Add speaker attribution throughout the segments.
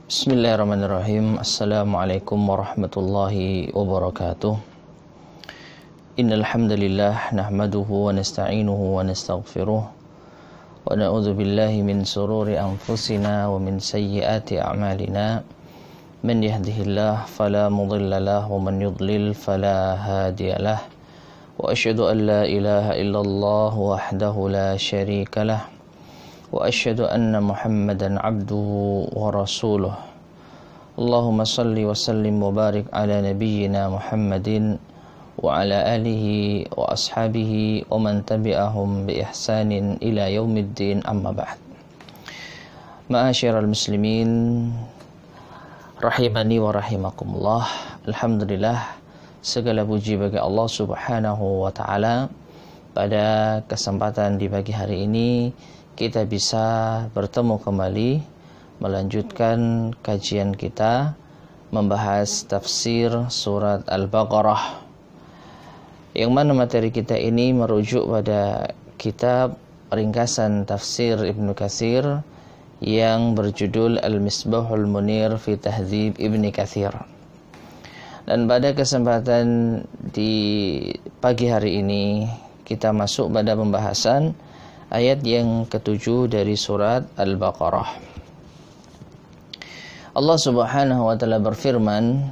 Speaker 1: Bismillahirrahmanirrahim. Assalamualaikum warahmatullahi wabarakatuh. Innal hamdalillah nahmaduhu wa nasta'inuhu wa nastaghfiruh wa na'udzu billahi min sururi anfusina wa min sayyiati a'malina. Man yahdihillahu fala mudilla lahu wa man yudlil fala hadiyalah. Wa asyhadu an la ilaha illallah wahdahu la syarika lah. Wa asyhadu anna Muhammadan abduhu wa rasuluh. Allahumma salli wa sallim wa barik ala nabiyyina Muhammadin wa ala alihi wa ashabihi wa man tabi'ahum bi ihsanin ila yaumiddin, amma ba'd. Ma'asyiral muslimin rahimani wa rahimakumullah. Alhamdulillah, segala puji bagi Allah Subhanahu wa taala. Pada kesempatan di pagi hari ini kita bisa bertemu kembali melanjutkan kajian kita membahas tafsir surat Al-Baqarah, yang mana materi kita ini merujuk pada kitab ringkasan tafsir Ibnu Katsir yang berjudul Al-Misbahul Munir fi Tahdzib Ibnu Katsir. Dan pada kesempatan di pagi hari ini kita masuk pada pembahasan ayat yang ke-7 dari surat Al-Baqarah. Allah Subhanahu wa taala berfirman,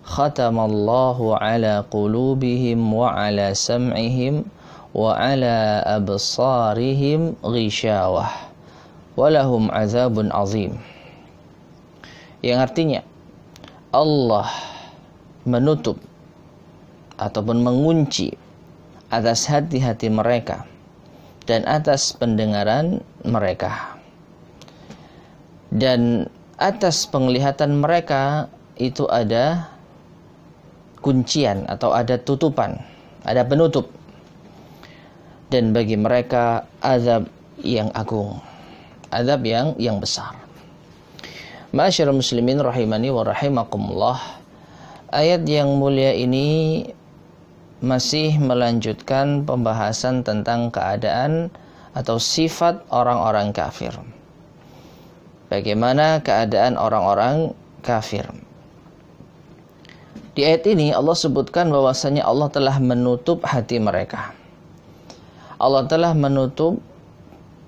Speaker 1: "Khatamallahu ala qulubihim wa ala sam'ihim wa ala absarihim ghishawah wa lahum azabun azim." Yang artinya Allah menutup ataupun mengunci atas hati-hati mereka dan atas pendengaran mereka, dan atas penglihatan mereka itu ada kuncian atau ada tutupan, ada penutup, dan bagi mereka azab yang agung, azab yang besar. Ma'asyiral muslimin rahimani wa rahimakumullah, ayat yang mulia ini masih melanjutkan pembahasan tentang keadaan atau sifat orang-orang kafir. Bagaimana keadaan orang-orang kafir? Di ayat ini Allah sebutkan bahwasanya Allah telah menutup hati mereka. Allah telah menutup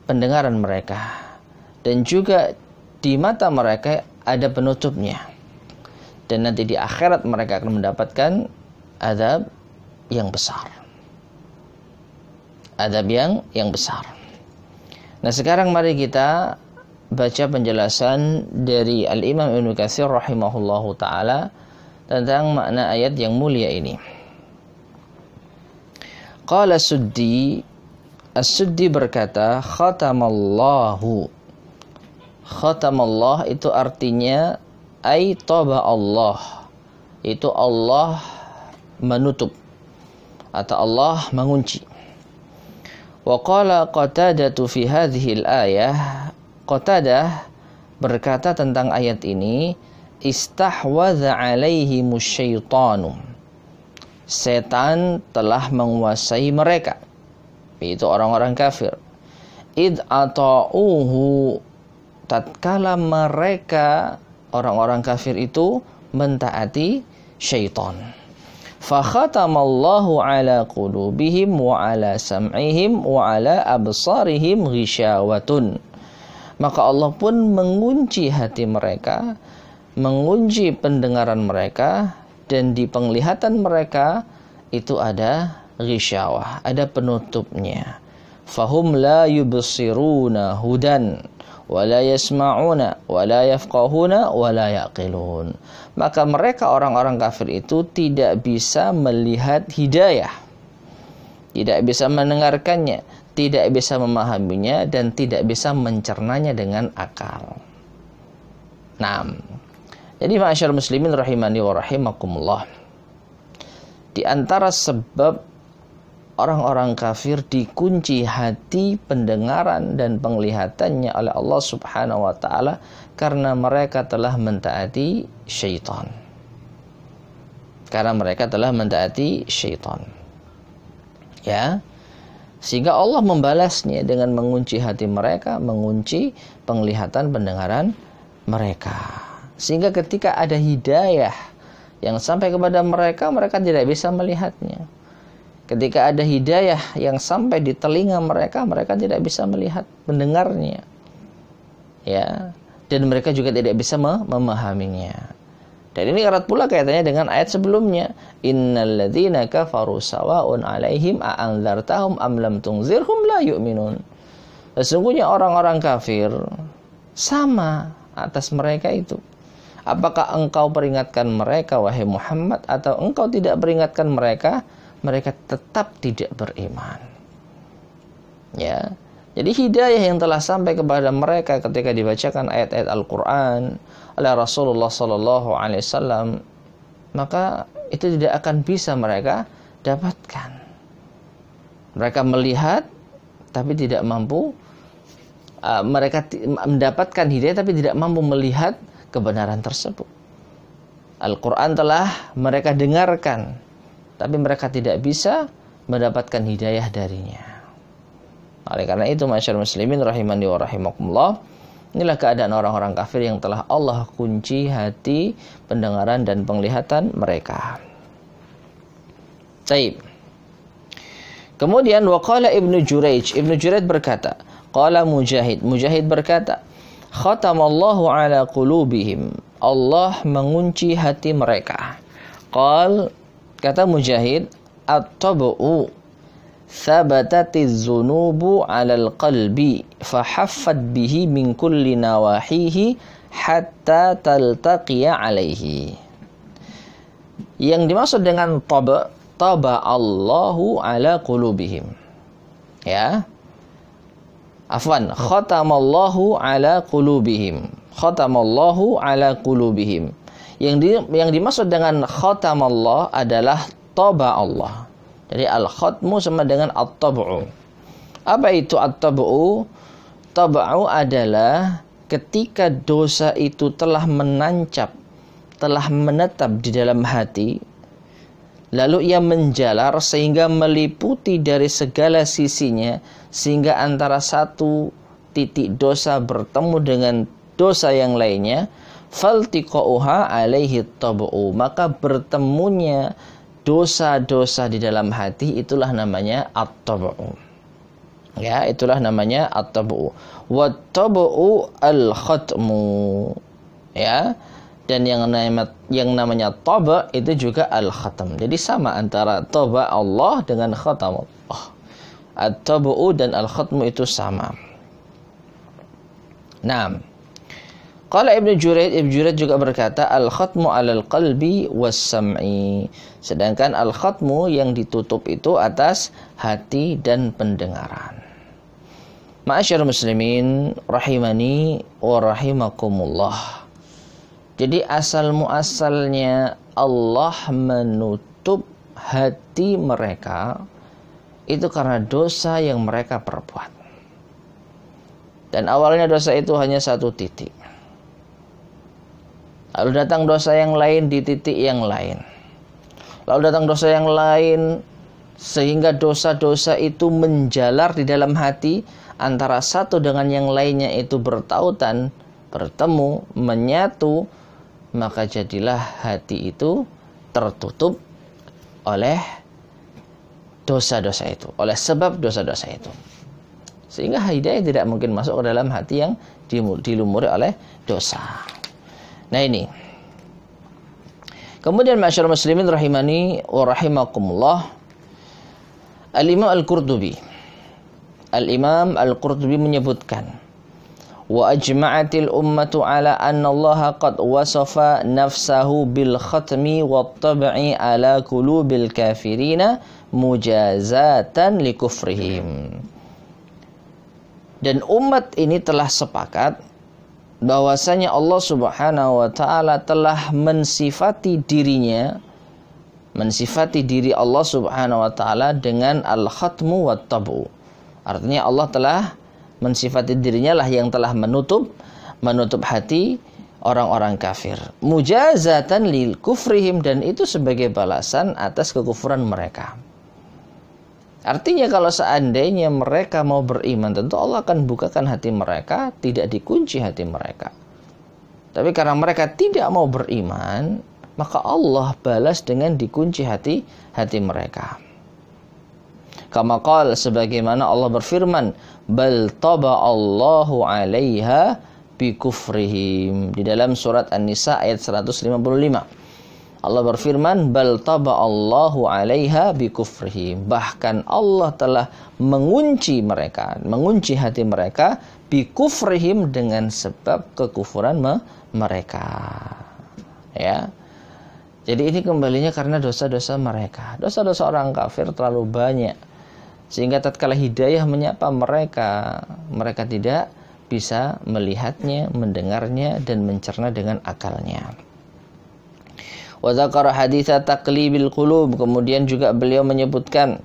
Speaker 1: pendengaran mereka, dan juga di mata mereka ada penutupnya. Dan nanti di akhirat mereka akan mendapatkan azab yang besar. Azab yang besar. Nah, sekarang mari kita baca penjelasan dari Al-Imam Ibnu Katsir rahimahullahu taala tentang makna ayat yang mulia ini. Qala Suddi, As-Suddi berkata, khatamallahu. Khatamallah itu artinya ay taba Allah. Itu Allah menutup atau Allah mengunci. Wa qala Qatadah fi hadhihi al-ayah, Qatadah berkata tentang ayat ini, istahwadza alaihimus syaitanu. Setan telah menguasai mereka, yaitu orang-orang kafir. Id ata'uhu, tatkala mereka orang-orang kafir itu mentaati syaitan. Fakhatamallahu ala qulubihim wa ala sam'ihim wa ala absarihim ghishawatun. Maka Allah pun mengunci hati mereka, mengunci pendengaran mereka, dan di penglihatan mereka itu ada ghishawah, ada penutupnya. Fahum la yubsiruna hudan wa la yasma'una wa la yafqahuna wa la yaqilun. Maka mereka orang-orang kafir itu tidak bisa melihat hidayah, tidak bisa mendengarkannya, tidak bisa memahaminya, dan tidak bisa mencernanya dengan akal. Nah, jadi ma'asyar muslimin rahimani wa rahimakumullah, di antara sebab orang-orang kafir dikunci hati, pendengaran, dan penglihatannya oleh Allah Subhanahu wa ta'ala karena mereka telah mentaati syaitan. Karena mereka telah mentaati syaitan. Ya. Sehingga Allah membalasnya dengan mengunci hati mereka, mengunci penglihatan pendengaran mereka. Sehingga ketika ada hidayah yang sampai kepada mereka, mereka tidak bisa melihatnya. Ketika ada hidayah yang sampai di telinga mereka, mereka tidak bisa melihat, mendengarnya. Ya, dan mereka juga tidak bisa memahaminya. Dan ini erat pula kaitannya dengan ayat sebelumnya. Innal ladzina kafaru sawa'un 'alaihim a'anzartahum am lam tunzirhum la yu'minun. Sesungguhnya orang-orang kafir sama atas mereka itu. Apakah engkau peringatkan mereka wahai Muhammad atau engkau tidak peringatkan mereka, mereka tetap tidak beriman. Ya. Jadi hidayah yang telah sampai kepada mereka ketika dibacakan ayat-ayat Al-Qur'an oleh Rasulullah SAW, maka itu tidak akan bisa mereka dapatkan. Mereka melihat tapi tidak mampu, mereka mendapatkan hidayah tapi tidak mampu melihat kebenaran tersebut. Al-Quran telah mereka dengarkan, tapi mereka tidak bisa mendapatkan hidayah darinya. Oleh karena itu, masyarakat muslimin rahimani wa rahimakumullah, inilah keadaan orang-orang kafir yang telah Allah kunci hati, pendengaran dan penglihatan mereka. Baik. Kemudian waqala Ibnu Jurayj berkata, qala Mujahid berkata, khatamallahu ala qulubihim, Allah mengunci hati mereka. Kata Mujahid, at-tabu'u thabatatil zunubu 'alal qalbi fahaffat bihi min kulli nawahihi hatta taltaqiya 'alaihi. Yang dimaksud dengan taba Allahu 'ala qulubihim. Ya. Afwan, khatamallahu 'ala qulubihim. Khatamallahu 'ala qulubihim. Yang dimaksud dengan khatamallah adalah taba Allah. Jadi al-khatmu sama dengan at-tab'u. Apa itu at-tab'u? Tab'u adalah ketika dosa itu telah menancap, telah menetap di dalam hati, lalu ia menjalar sehingga meliputi dari segala sisinya, sehingga antara satu titik dosa bertemu dengan dosa yang lainnya, faltiqa'uha alaihi tab'u, maka bertemunya dosa-dosa di dalam hati, itulah namanya at-tab'u. Ya, itulah namanya at-tab'u. Wat-tab'u al-khatmu. Ya. Dan yang namanya taba itu juga al-khatam. Jadi sama antara taba Allah dengan khatam Allah. At-tab'u dan al-khatmu itu sama. Nah, qala Ibnu Jurayd juga berkata, al-khatmu 'alal qalbi was-sam'i. Sedangkan al-khatmu yang ditutup itu atas hati dan pendengaran. Ma'asyiral muslimin rahimani wa rahimakumullah. Jadi asal muasalnya Allah menutup hati mereka itu karena dosa yang mereka perbuat. Dan awalnya dosa itu hanya satu titik. Lalu datang dosa yang lain di titik yang lain. Lalu datang dosa yang lain sehingga dosa-dosa itu menjalar di dalam hati, antara satu dengan yang lainnya itu bertautan, bertemu, menyatu, maka jadilah hati itu tertutup oleh dosa-dosa itu, oleh sebab dosa-dosa itu. Sehingga hidayah tidak mungkin masuk ke dalam hati yang dilumuri oleh dosa. Nah ini. Kemudian masyarakat muslimin rahimani wa rahimakumullah, Al-Imam Al-Qurtubi menyebutkan, wa ajma'atil ummatu ala anna Allah qad wasafa nafsahu bil khatmi wat tab'i ala qulubil kafirina mujazatan likufrihim. Dan umat ini telah sepakat bahwasanya Allah Subhanahu wa taala telah mensifati diri Allah Subhanahu wa taala dengan al-khatmu wat tab'u. Artinya Allah telah mensifati dirinya lah yang telah menutup hati orang-orang kafir. Mujazatan lil kufrihim, dan itu sebagai balasan atas kekufuran mereka. Artinya kalau seandainya mereka mau beriman, tentu Allah akan bukakan hati mereka, tidak dikunci hati mereka. Tapi karena mereka tidak mau beriman, maka Allah balas dengan dikunci hati mereka. Kama qala, sebagaimana Allah berfirman, bal taba Allahu 'alaiha bikufrihim, di dalam surat An-Nisa ayat 155. Allah berfirman, bal taba Allahu 'alaiha bikufrihim, bahkan Allah telah mengunci mereka, mengunci hati mereka, bikufrihim, dengan sebab kekufuran mereka. Ya. Jadi ini kembalinya karena dosa-dosa mereka. Dosa-dosa orang kafir terlalu banyak, sehingga tatkala hidayah menyapa mereka, mereka tidak bisa melihatnya, mendengarnya, dan mencerna dengan akalnya. Wa dzakara haditsa taqlibil qulub, kemudian juga beliau menyebutkan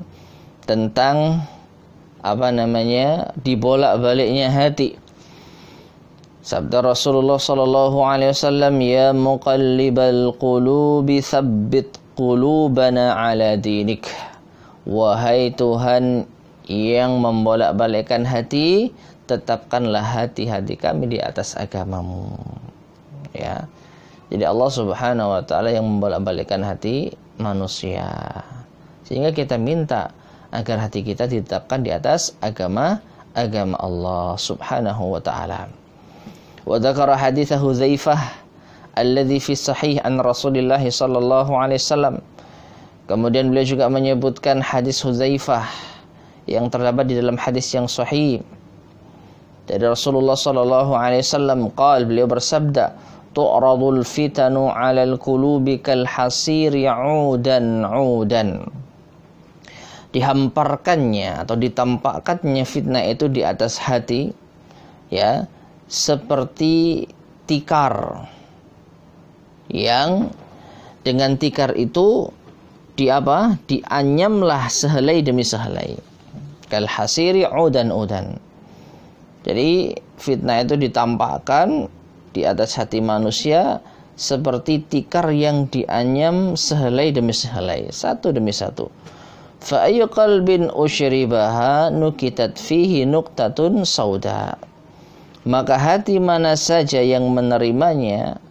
Speaker 1: tentang dibolak-baliknya hati. Sabda Rasulullah sallallahu alaihi wasallam, ya muqallibal qulubi tsabbit qulubana ala dinik. Wahai Tuhan yang membolak-balikkan hati, tetapkanlah hati-hati kami di atas agamamu. Ya. Jadi Allah Subhanahu wa taala yang membolak-balikkan hati manusia. Sehingga kita minta agar hati kita ditetapkan di atas agama Allah Subhanahu wa taala. Wa dzakara hadits Hudzaifah alladzi fi sahih an Rasulillah sallallahu alaihi wasallam. Kemudian beliau juga menyebutkan hadis Hudzaifah yang terdapat di dalam hadis yang sahih dari Rasulullah sallallahu alaihi wasallam. Beliau bersabda, tu'radul fitanu 'alal qulubi kal hasir 'udan 'udan. Dihamparkannya atau ditampakkannya fitnah itu di atas hati, ya, seperti tikar yang dengan tikar itu dianyamlah sehelai demi sehelai. Kal hasiri 'udan 'udan. Jadi fitnah itu ditampakkan di atas hati manusia seperti tikar yang dianyam sehelai demi sehelai, satu demi satu. Fa ayyu qalbin usyribaha nukitat fihi nuqtatun sauda. Maka hati mana saja yang menerimanya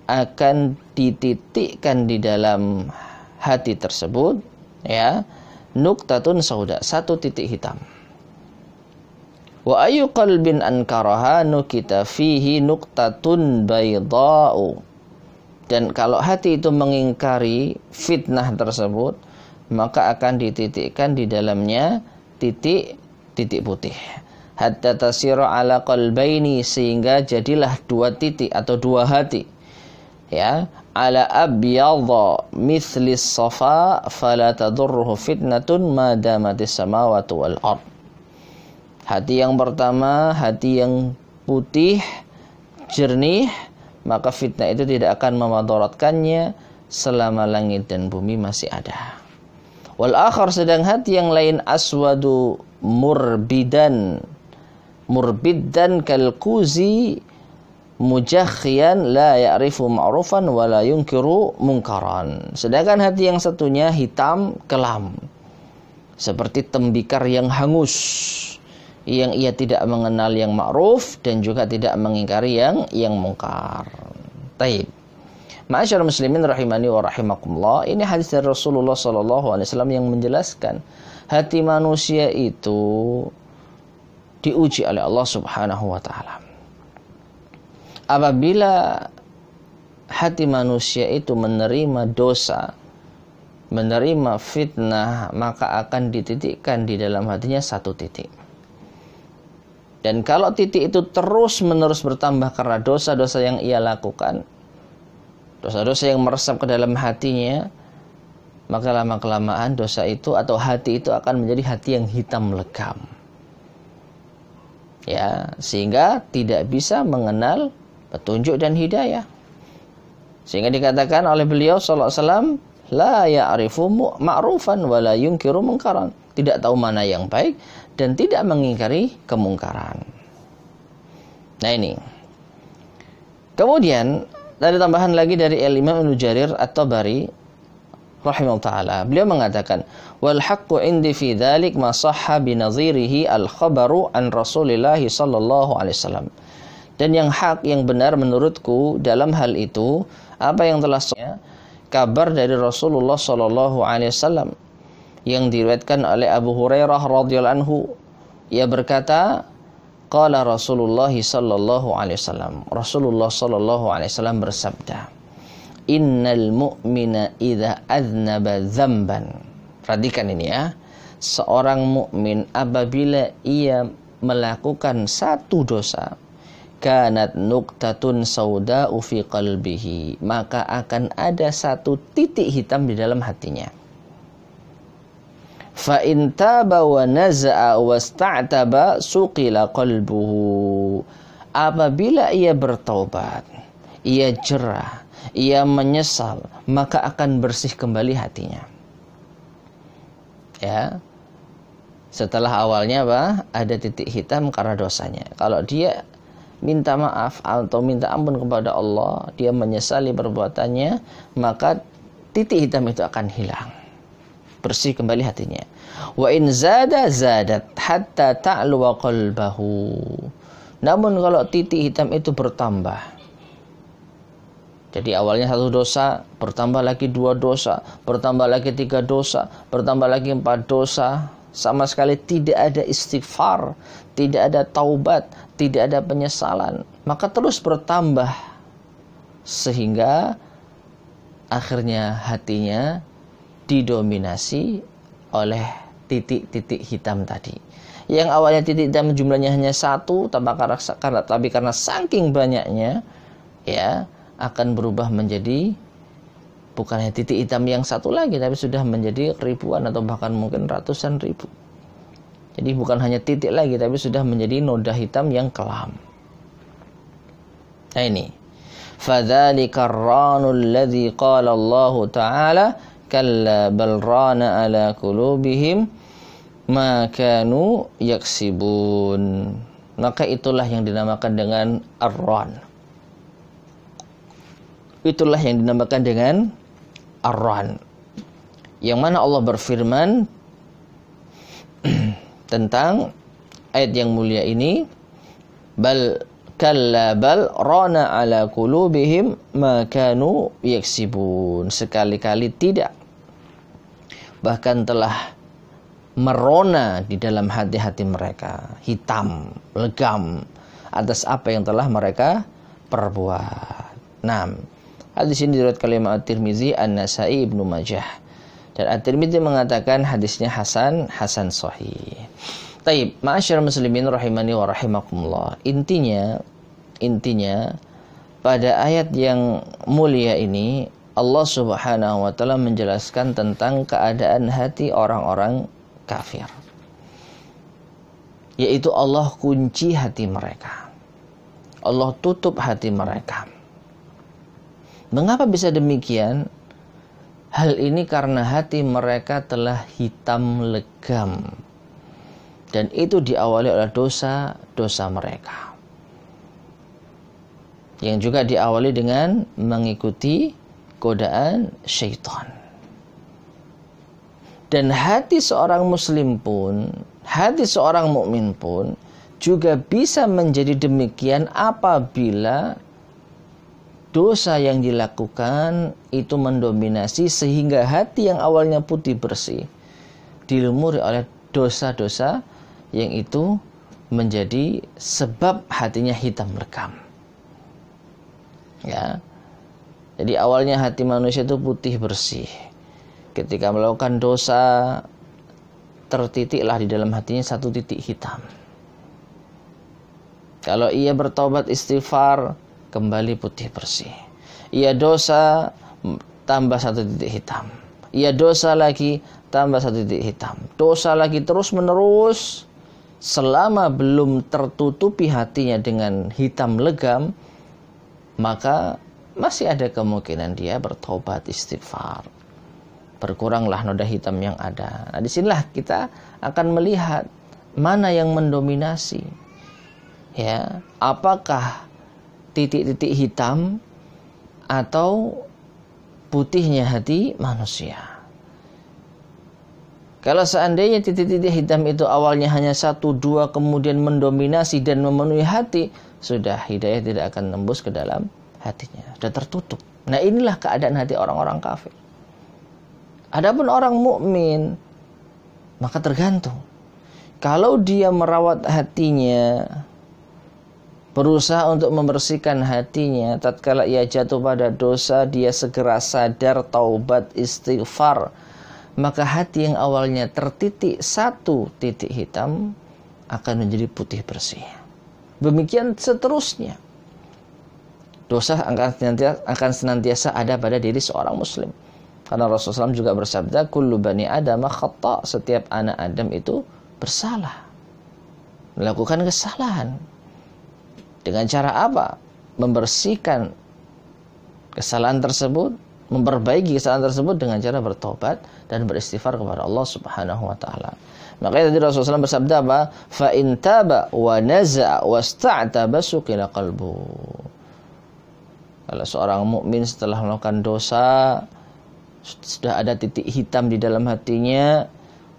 Speaker 1: akan dititikkan di dalam hati tersebut, ya, nuqtatun sauda, satu titik hitam. Wa ayyu qalbin ankaraha nukita fihi nuqtatun baydha'u. Dan kalau hati itu mengingkari fitnah tersebut, maka akan dititikkan di dalamnya titik putih. Hatta tasira ala qalbaini, sehingga jadilah dua titik atau dua hati, ya, ala abyadha mithlis safa fala tadurruhu fitnatun ma damatis samawati wal ard. Hati yang pertama, hati yang putih, jernih, maka fitnah itu tidak akan memadaratkannya selama langit dan bumi masih ada. Wal akhar, sedang hati yang lain, aswadu murbidan kalkuzi mujakhiyan la ya'rifu ma'rufan wa la yunkiru munkaran. Sedangkan hati yang satunya hitam kelam, seperti tembikar yang hangus, yang ia tidak mengenal yang ma'ruf dan juga tidak mengingkari yang mungkar. Taib. Ma'asyarul muslimin rahimani wa rahimakumullah. Ini hadis dari Rasulullah sallallahu alaihi wasallam yang menjelaskan hati manusia itu diuji oleh Allah Subhanahu wa taala. Apabila hati manusia itu menerima dosa, menerima fitnah, maka akan dititikkan di dalam hatinya satu titik. Dan kalau titik itu terus-menerus bertambah karena dosa-dosa yang ia lakukan, dosa-dosa yang meresap ke dalam hatinya, maka lama-kelamaan dosa itu atau hati itu akan menjadi hati yang hitam legam. Ya, sehingga tidak bisa mengenal petunjuk dan hidayah. Sehingga dikatakan oleh beliau sallallahu alaihi wasallam, la ya'rifu ma'rufan wa la yunkiru munkaran. Tidak tahu mana yang baik dan tidak mengingkari kemungkaran. Nah ini. Kemudian ada tambahan lagi dari Imam Ibnu Jarir At-Tabari rahimahullah ta'ala. Beliau mengatakan, wal haqqu indi fi dzalik ma sahha bi nadhirihi al khabaru an Rasulillah sallallahu alaihi wasallam. Dan yang hak, yang benar menurutku dalam hal itu apa yang telah kabar dari Rasulullah sallallahu alaihi wasallam yang diriwayatkan oleh Abu Hurairah radhiyallahu anhu. Ia berkata, qala Rasulullah sallallahu alaihi wasallam. Rasulullah sallallahu alaihi wasallam bersabda, innal mu'mina idza aznaba dzamban. Perhatikan ini ya. Seorang mukmin apabila ia melakukan satu dosa, kanat nuqtatun sauda'u fi qalbihi, maka akan ada satu titik hitam di dalam hatinya. Fa in taba wa naza'a wasta'taba suqila qalbuhu. Apabila ia bertaubat, ia jerah, ia menyesal, maka akan bersih kembali hatinya. Ya. Setelah awalnya ada titik hitam karena dosanya. Kalau dia minta maaf atau minta ampun kepada Allah, dia menyesali perbuatannya, maka titik hitam itu akan hilang, bersih kembali hatinya. Wa in zada zadat hatta ta'luwa qalbahu. Namun kalau titik hitam itu bertambah, jadi awalnya satu dosa, bertambah lagi 2 dosa, bertambah lagi 3 dosa, bertambah lagi 4 dosa, sama sekali tidak ada istighfar, tidak ada taubat, tidak ada penyesalan, maka terus bertambah sehingga akhirnya hatinya didominasi oleh titik-titik hitam tadi. Yang awalnya titik hitam jumlahnya hanya 1, tapi karena saking banyaknya, ya, akan berubah menjadi bukan hanya titik hitam yang 1 lagi, tapi sudah menjadi ribuan atau bahkan mungkin ratusan ribu. Jadi bukan hanya titik lagi, tapi sudah menjadi noda hitam yang kelam. Nah ini, fadzalika ar-ranul ladzi qala Allah Ta'ala kalla bal rana ala qulubihim ma kanu yaksibun. Maka itulah yang dinamakan dengan ar-ran. Itulah yang dinamakan dengan ar-ran. Yang mana Allah berfirman tentang ayat yang mulia ini, bal kalla bal rana ala qulubihim ma kanu yaksibun. Sekali-kali tidak, bahkan telah merona di dalam hati-hati mereka, hitam, legam atas apa yang telah mereka perbuat. Nah, hadis ini diriwayatkan oleh At-Tirmizi, An-Nasa'i, Ibnu Majah. Dan At-Tirmizi mengatakan hadisnya hasan sahih. Taib, ma'asyiral muslimin rahimani wa rahimakumullah. Intinya pada ayat yang mulia ini Allah Subhanahu wa taala menjelaskan tentang keadaan hati orang-orang kafir. Yaitu Allah kunci hati mereka. Allah tutup hati mereka. Mengapa bisa demikian? Hal ini karena hati mereka telah hitam legam. Dan itu diawali oleh dosa-dosa mereka. Yang juga diawali dengan mengikuti godaan syaitan. Dan hati seorang muslim pun, hati seorang mukmin pun juga bisa menjadi demikian apabila dosa yang dilakukan itu mendominasi sehingga hati yang awalnya putih bersih dilumuri oleh dosa-dosa yang itu menjadi sebab hatinya hitam legam. Ya. Jadi awalnya hati manusia itu putih bersih. Ketika melakukan dosa, tertitiklah di dalam hatinya satu titik hitam. Kalau ia bertobat istighfar, kembali putih bersih. Ia dosa, tambah satu titik hitam. Ia dosa lagi, tambah satu titik hitam. Dosa lagi terus menerus. Selama belum tertutupi hatinya dengan hitam legam, maka masih ada kemungkinan dia bertobat istighfar. Berkuranglah noda hitam yang ada. Nah, disinilah kita akan melihat mana yang mendominasi. Ya, apakah titik-titik hitam atau putihnya hati manusia? Kalau seandainya titik-titik hitam itu awalnya hanya 1, 2 kemudian mendominasi dan memenuhi hati, sudah hidayah tidak akan tembus ke dalam hatinya, sudah tertutup. Nah, inilah keadaan hati orang-orang kafir. Adapun orang mukmin, maka tergantung. Kalau dia merawat hatinya, berusaha untuk membersihkan hatinya, tatkala ia jatuh pada dosa, dia segera sadar, taubat, istighfar, maka hati yang awalnya tertitik satu titik hitam akan menjadi putih bersih. Demikian seterusnya. Dosa akan senantiasa ada pada diri seorang muslim. Karena Rasulullah SAW juga bersabda, kullu bani Adam khata', setiap anak Adam itu bersalah, melakukan kesalahan. Dengan cara apa? Membersihkan kesalahan tersebut, memperbaiki kesalahan tersebut dengan cara bertobat dan beristighfar kepada Allah Subhanahu wa taala. Makanya tadi Rasulullah SAW bersabda apa? Fa in taba wa naza'a wasta'taba suqila qalbu. Kalau seorang mukmin setelah melakukan dosa, sudah ada titik hitam di dalam hatinya,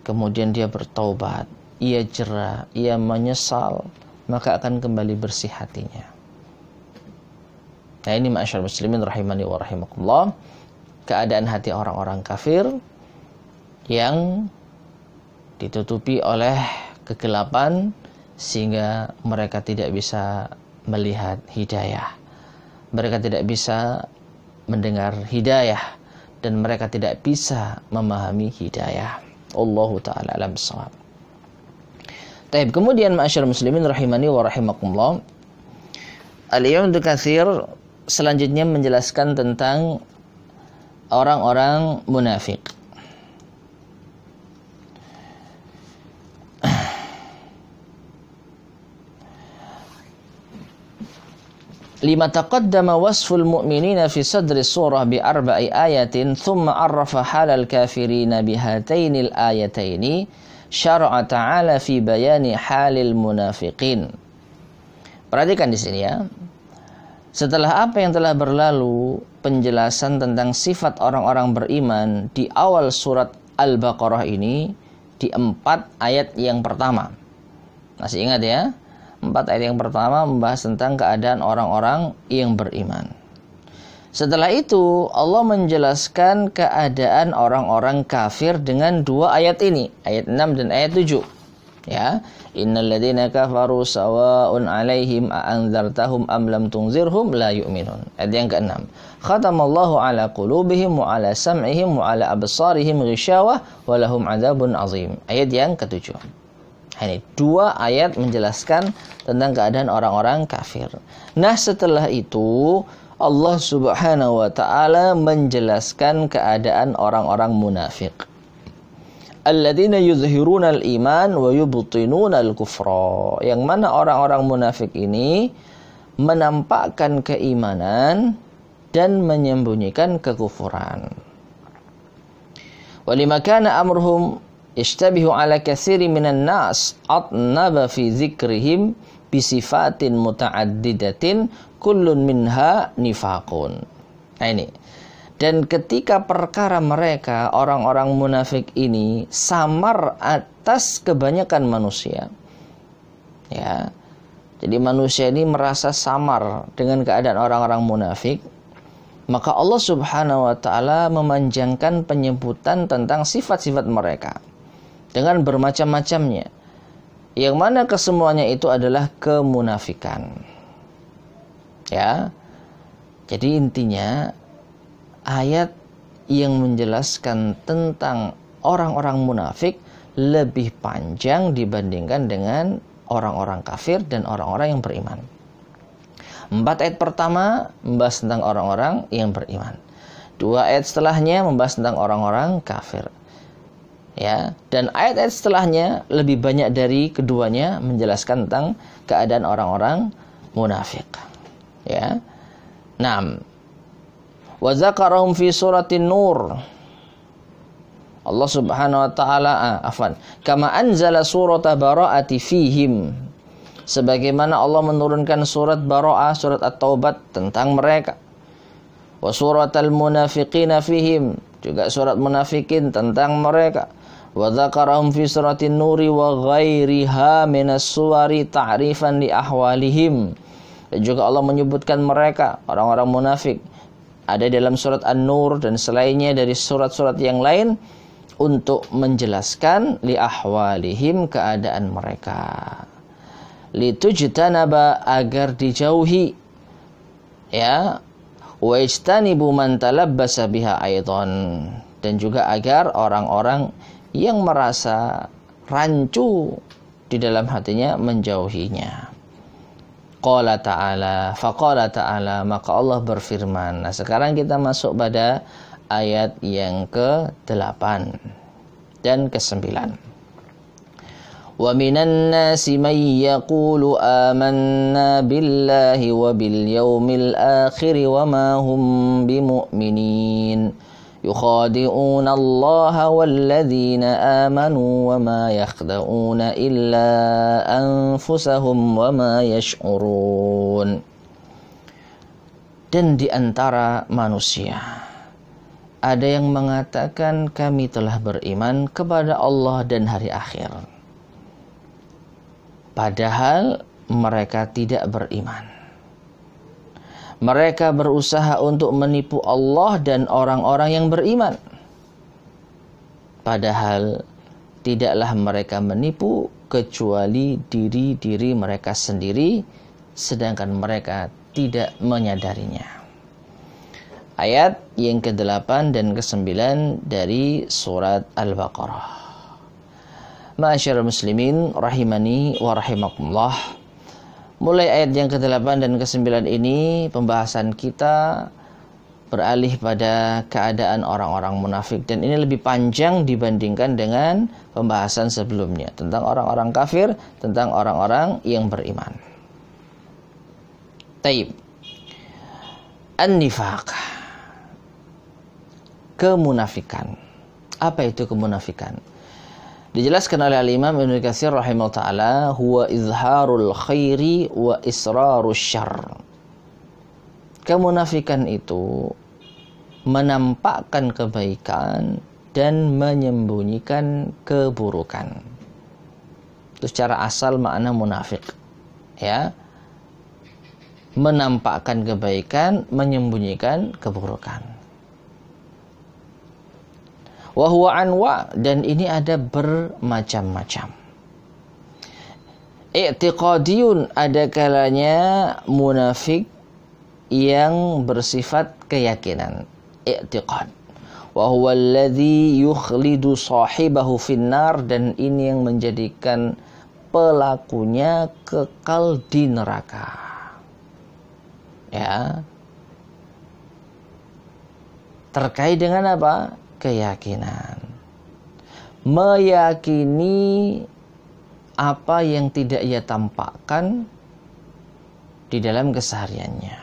Speaker 1: kemudian dia bertaubat, ia jera, ia menyesal, maka akan kembali bersih hatinya. Nah, ini ma'asyar muslimin rahimani wa rahimakumullah, keadaan hati orang-orang kafir yang ditutupi oleh kegelapan sehingga mereka tidak bisa melihat hidayah, mereka tidak bisa mendengar hidayah, dan mereka tidak bisa memahami hidayah. Allahu ta'ala alam bissawab. Taib, kemudian ma'asyar muslimin rahimani wa rahimakumullah, Al-Imam Ibnu Katsir selanjutnya menjelaskan tentang orang-orang munafik. Lima taqaddama wasful mu'minina fi sadri surah bi arba'i ayatin thumma arrafa halal kafirina bihatainil ayataini syara'a ta'ala fi bayani halil munafiqin. Perhatikan di sini ya. Setelah apa yang telah berlalu, penjelasan tentang sifat orang-orang beriman di awal surat Al-Baqarah ini di 4 ayat yang pertama. Masih ingat ya? 4 ayat yang pertama membahas tentang keadaan orang-orang yang beriman. Setelah itu Allah menjelaskan keadaan orang-orang kafir dengan 2 ayat ini, ayat 6 dan ayat 7. Ya, innal ladzina kafaru sawa'un 'alaihim a'anzartahum am lam tunzirhum la yu'minun. Ayat yang ke-6. Khatamallahu 'ala qulubihim wa 'ala sam'ihim wa 'ala absarihim ghishawah wa lahum 'adzabun 'adzim. Ayat yang ke-7. Ini 2 ayat menjelaskan tentang keadaan orang-orang kafir. Nah, setelah itu Allah Subhanahu wa taala menjelaskan keadaan orang-orang munafik. Alladzina yuzhiruna al-iman wa yubtinuna al-kufra. Yang mana orang-orang munafik ini menampakkan keimanan dan menyembunyikan kekufuran. Walima kana amruhum yashtabihu ala katsiri minan nas atnaba fi dzikrihim bisifatin muta'addidatin kullun minha nifaqun. Nah ini. Dan ketika perkara mereka orang-orang munafik ini samar atas kebanyakan manusia. Ya. Jadi manusia ini merasa samar dengan keadaan orang-orang munafik. Maka Allah Subhanahu wa taala memanjangkan penyebutan tentang sifat-sifat mereka dengan bermacam-macamnya, yang mana kesemuanya itu adalah kemunafikan. Ya, jadi intinya ayat yang menjelaskan tentang orang-orang munafik lebih panjang dibandingkan dengan orang-orang kafir dan orang-orang yang beriman. 4 ayat pertama membahas tentang orang-orang yang beriman. 2 ayat setelahnya membahas tentang orang-orang kafir. Ya, dan ayat-ayat setelahnya lebih banyak dari keduanya menjelaskan tentang keadaan orang-orang munafik. Ya. 6. Wa dzakarahum fi suratin Nur. Allah Subhanahu wa taala kama anzala surata bara'ati fihim. Sebagaimana Allah menurunkan surat Bara'ah, surat At-Taubah tentang mereka. Wa suratal munafiqina fihim, juga surat munafikin tentang mereka. Wa dzakarahum fi suratin Nuri wa ghairiha minas suwari ta'rifan li ahwalihim. Dan juga Allah menyebutkan mereka, orang-orang munafik, ada dalam surat An-Nur dan selainnya dari surat-surat yang lain, untuk menjelaskan li ahwalihim, keadaan mereka. Litujtanaba, agar dijauhi, ya, wa ijtanibu man talabbasa biha aidan, dan juga agar orang-orang yang merasa rancu di dalam hatinya menjauhinya. Qala ta'ala, faqala ta'ala, maka Allah berfirman. Nah, sekarang kita masuk pada ayat yang ke-8 dan ke-9. Wa minan nasi may yaqulu amanna billahi wa bil yaumil akhir wa ma hum bimu'minin. يخادعون الله والذين آمنوا وما يخدعون إلا أنفسهم وما يشعرون. Dan di antara manusia ada yang mengatakan kami telah beriman kepada Allah dan hari akhir, padahal mereka tidak beriman. Mereka berusaha untuk menipu Allah dan orang-orang yang beriman, padahal tidaklah mereka menipu kecuali diri-diri mereka sendiri, sedangkan mereka tidak menyadarinya. Ayat yang ke-8 dan ke-9 dari surat Al-Baqarah. Ma'asyiral muslimin rahimani wa rahimakumullah. Mulai ayat yang ke-8 dan ke-9 ini pembahasan kita beralih pada keadaan orang-orang munafik, dan ini lebih panjang dibandingkan dengan pembahasan sebelumnya tentang orang-orang kafir, tentang orang-orang yang beriman. Taib. An-nifaq, kemunafikan. Apa itu kemunafikan? Dijelaskan oleh Al-Imam Ibnu Katsir rahimahullah ta'ala, huwa izharul khairi wa israrus syarr. Kemunafikan itu menampakkan kebaikan dan menyembunyikan keburukan. Itu secara asal makna munafik, ya. Menampakkan kebaikan, menyembunyikan keburukan. Wa huwa anwa, dan ini ada bermacam-macam. I'tiqadiyun, ada kalanya munafik yang bersifat keyakinan, i'tiqad. Wa huwa alladhi yukhlidu sahibahu finnar, dan ini yang menjadikan pelakunya kekal di neraka. Ya. Terkait dengan apa? Keyakinan. Meyakini apa yang tidak ia tampakkan di dalam kesehariannya.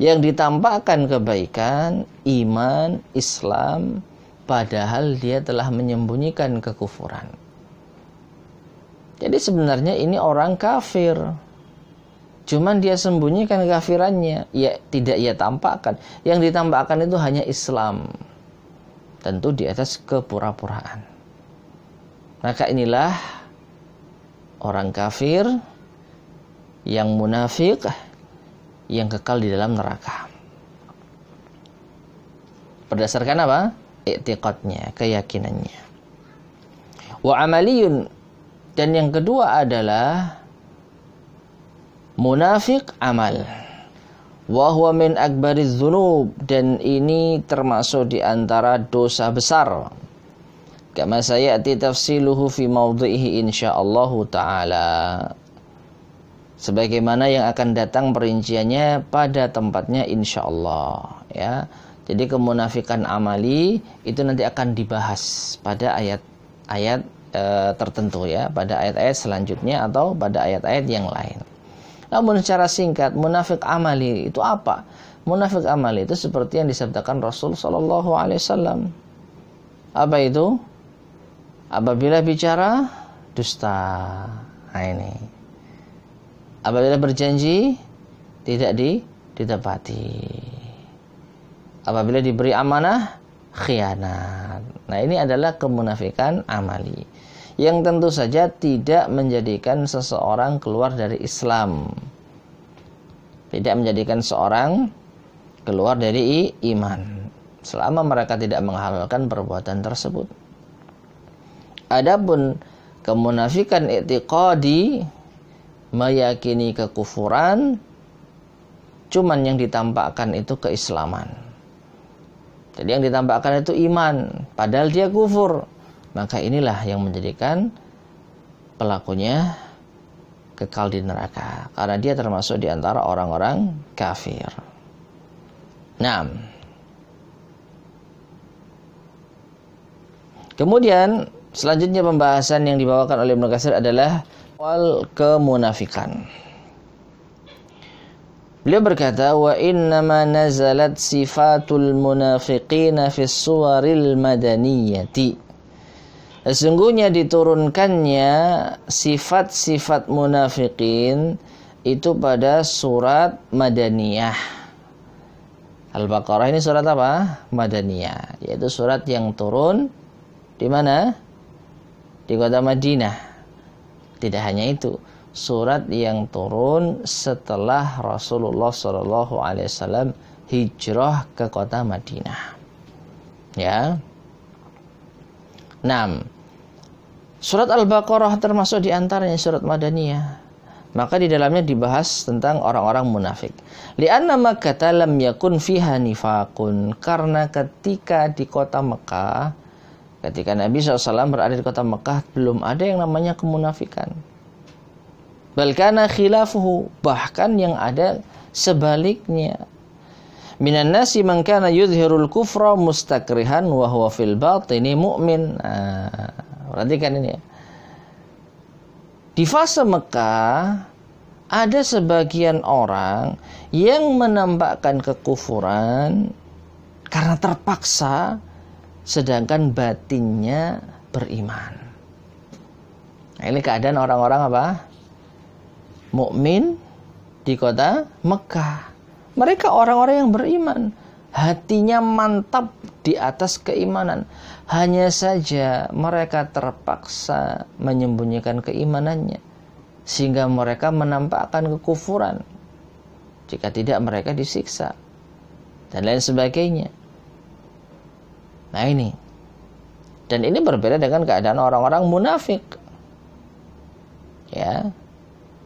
Speaker 1: Yang ditampakkan kebaikan, iman, Islam, padahal dia telah menyembunyikan kekufuran. Jadi sebenarnya ini orang kafir, cuman dia sembunyikan kafirannya, ya tidak ia tampakkan. Yang ditampakkan itu hanya Islam, tentu di atas kepura-puraan. Maka inilah orang kafir yang munafik, yang kekal di dalam neraka. Berdasarkan apa? I'tiqadnya, keyakinannya. Wa amaliyun, dan yang kedua adalah munafik amal. Wa huwa min akbariz dzunub, dan ini termasuk di antara dosa besar. Kama sayati tafsiluhu fi mawdhihi insyaallah taala. Sebagaimana yang akan datang perinciannya pada tempatnya insyaallah, ya. Jadi kemunafikan amali itu nanti akan dibahas pada ayat-ayat tertentu, ya, pada ayat-ayat selanjutnya atau pada ayat-ayat yang lain. Namun secara singkat, munafik amali itu apa? Munafik amali itu seperti yang disabdakan Rasul sallallahu alaihi wasallam. Apa itu? Apabila bicara dusta. Nah ini. Apabila berjanji tidak ditepati. Apabila diberi amanah khianat. Nah, ini adalah kemunafikan amali, yang tentu saja tidak menjadikan seseorang keluar dari Islam. tidak menjadikan seorang keluar dari iman selama mereka tidak menghalalkan perbuatan tersebut. Adapun kemunafikan i'tiqadi, meyakini kekufuran, cuman yang ditampakkan itu keislaman. Jadi yang ditampakkan itu iman, padahal dia kufur. Maka inilah yang menjadikan pelakunya kekal di neraka, karena dia termasuk di antara orang-orang kafir. Nah, kemudian selanjutnya pembahasan yang dibawakan oleh Ibnu Katsir adalah wal kemunafikan. Beliau berkata, wa innama nazalat sifatul munafiqina fis suwaril madaniyati. Sesungguhnya diturunkannya sifat-sifat munafikin itu pada surat Madaniyah. Al-Baqarah ini surat apa? Madaniyah, yaitu surat yang turun di mana? Di kota Madinah. Tidak hanya itu, surat yang turun setelah Rasulullah SAW hijrah ke kota Madinah. Ya. 6. Surat Al-Baqarah termasuk di antaranya surat Madaniyah. Maka di dalamnya dibahas tentang orang-orang munafik. Li'anna Makkah lam yakun fiha nifaqun. Karena ketika di kota Mekah, ketika Nabi SAW berada di kota Mekah, belum ada yang namanya kemunafikan. Balkana khilafuhu, bahkan yang ada sebaliknya. Minan nasi man kana yudhirul kufra mustakrihan wa huwa fil batini mu'min. Perhatikan ini ya. Di fase Mekah ada sebagian orang yang menampakkan kekufuran karena terpaksa, sedangkan batinnya beriman. Nah, ini keadaan orang-orang apa? Mukmin di kota Mekah. Mereka orang-orang yang beriman, hatinya mantap di atas keimanan. Hanya saja mereka terpaksa menyembunyikan keimanannya, sehingga mereka menampakkan kekufuran. Jika tidak, mereka disiksa dan lain sebagainya. Nah ini, dan ini berbeda dengan keadaan orang-orang munafik. Ya,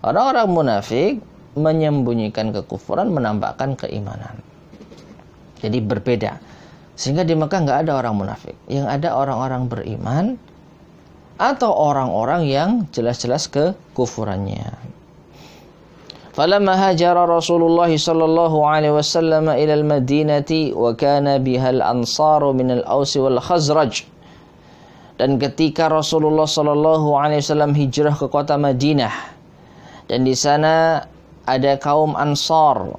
Speaker 1: orang-orang munafik menyembunyikan kekufuran, menampakkan keimanan. Jadi berbeda. Sehingga di Mekah nggak ada orang munafik. Yang ada orang-orang beriman atau orang-orang yang jelas-jelas kekufurannya. Falamma hajara Rasulullah sallallahu alaihi wasallam ila al-Madinati wa kana biha al-ansaru min al-Aus wal Khazraj. Dan ketika Rasulullah sallallahu alaihi wasallam hijrah ke kota Madinah, dan di sana ada kaum Ansar,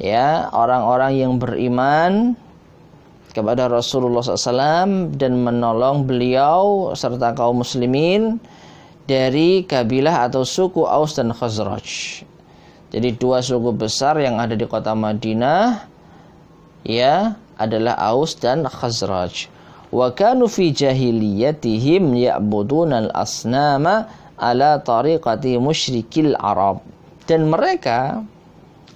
Speaker 1: ya, orang-orang yang beriman kepada Rasulullah SAW dan menolong beliau serta kaum muslimin dari kabilah atau suku Aus dan Khazraj. Jadi dua suku besar yang ada di kota Madinah, ya, adalah Aus dan Khazraj. Wa kanu fi jahiliyatihim ya'buduna al-asnama ala tariqati musyrikil Arab. Dan mereka,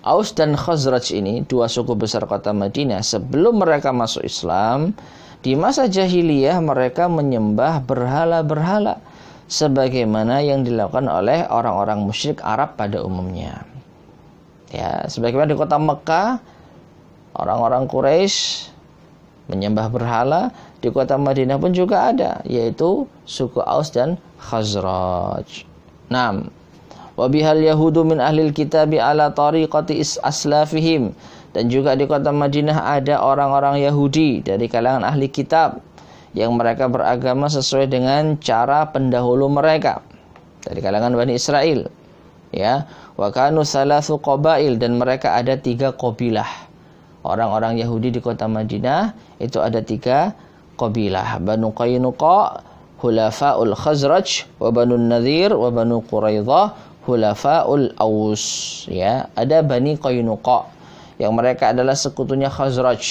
Speaker 1: Aus dan Khazraj ini, dua suku besar kota Madinah, sebelum mereka masuk Islam, di masa jahiliyah mereka menyembah berhala-berhala sebagaimana yang dilakukan oleh orang-orang musyrik Arab pada umumnya. Ya, sebagaimana di kota Mekah, orang-orang Quraisy menyembah berhala, di kota Madinah pun juga ada, yaitu suku Aus dan Khazraj. 6. Wa bihal yahudu min ahlil kitabi ala tariqati aslafihim. Dan juga di kota Madinah ada orang-orang Yahudi dari kalangan ahli kitab yang mereka beragama sesuai dengan cara pendahulu mereka dari kalangan Bani Israel. Ya, wa kanu salasu qabail, dan mereka ada 3 qabilah. Orang-orang Yahudi di kota Madinah itu ada 3 qabilah. Banu Qainuqa, Hulafa'ul Khazraj, wa Banu Nadhir, wa Banu Quraidah, Hulafa'ul Aus. Ya, ada Bani Qainuqa yang mereka adalah sekutunya Khazraj.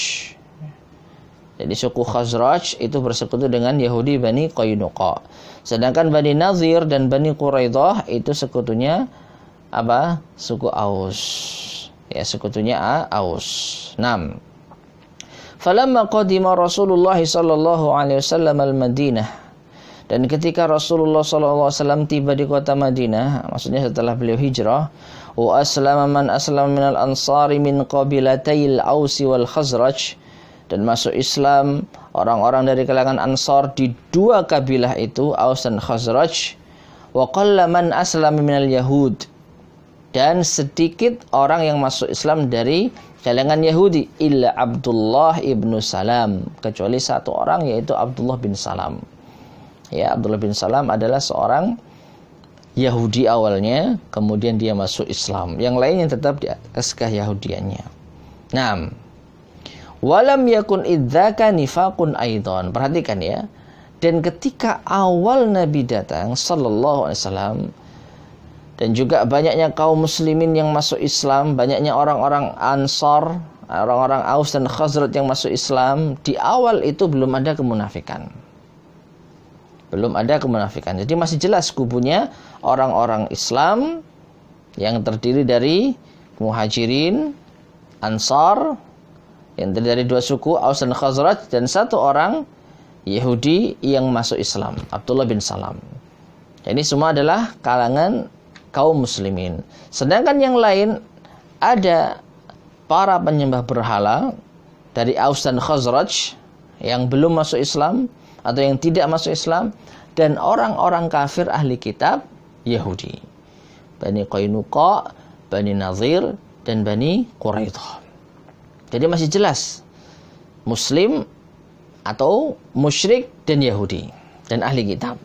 Speaker 1: Jadi suku Khazraj itu bersekutu dengan Yahudi Bani Qainuqa. Sedangkan Bani Nadhir dan Bani Quraidah itu sekutunya apa? Suku Aus. ya sekutunya Aus. 6. Falamma qadima Rasulullah sallallahu alaihi wasallam al-Madinah, dan ketika Rasulullah sallallahu alaihi wasallam tiba di kota Madinah, maksudnya setelah beliau hijrah, wa aslama man aslama minal ansari min qabilatayil Aus wal Khazraj, dan masuk Islam orang-orang dari kalangan Ansar di dua kabilah itu, Aus dan Khazraj. Wa qalla man aslama minal Yahud, dan sedikit orang yang masuk Islam dari kalangan Yahudi, illa Abdullah ibnu Salam, kecuali satu orang yaitu Abdullah bin Salam. Ya, Abdullah bin Salam adalah seorang Yahudi awalnya, kemudian dia masuk Islam. Yang lainnya tetap di atas keyahudiannya. 6. Walam yakun idzaka nifaqun aidan. Perhatikan ya. Dan ketika awal Nabi datang sallallahu alaihi wasallam, dan juga banyaknya kaum muslimin yang masuk Islam, banyaknya orang-orang Ansar, orang-orang Aus dan Khazraj yang masuk Islam, di awal itu belum ada kemunafikan. Belum ada kemunafikan. Jadi masih jelas kubunya orang-orang Islam yang terdiri dari Muhajirin, Ansar, yang terdiri dari dua suku, Aus dan Khazraj, dan satu orang Yahudi yang masuk Islam, Abdullah bin Salam. Ini semua adalah kalangan kaum muslimin. Sedangkan yang lain ada para penyembah berhala dari Aus dan Khazraj yang belum masuk Islam atau yang tidak masuk Islam, dan orang-orang kafir ahli kitab Yahudi, Bani Qainuqa, Bani Nazir, dan Bani Quraidah. Jadi masih jelas Muslim atau musyrik dan Yahudi dan ahli kitab.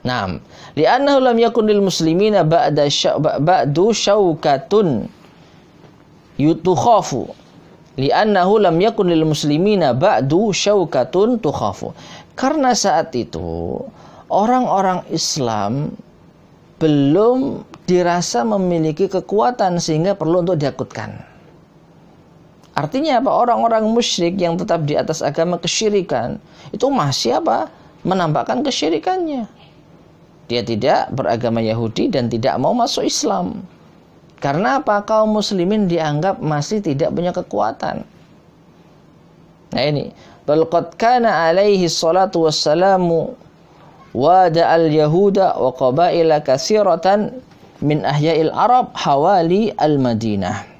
Speaker 1: Naam, li'annahu lam yakun lil muslimina ba'du syaukatun yutukhafu. Li'annahu lam yakun lil muslimina ba'du syaukatun tukhafu. Karena saat itu orang-orang Islam belum dirasa memiliki kekuatan sehingga perlu untuk ditakutkan. Artinya apa? Orang-orang musyrik yang tetap di atas agama kesyirikan itu masih apa? Menampakkan kesyirikannya. Dia tidak beragama Yahudi dan tidak mau masuk Islam. Karena apa? Kaum muslimin dianggap masih tidak punya kekuatan. Nah ini, bal qad kana alaihi salatu wassalamu wada'al yahuda wa qabaila katsiratan min ahya'il Arab hawali al-Madinah.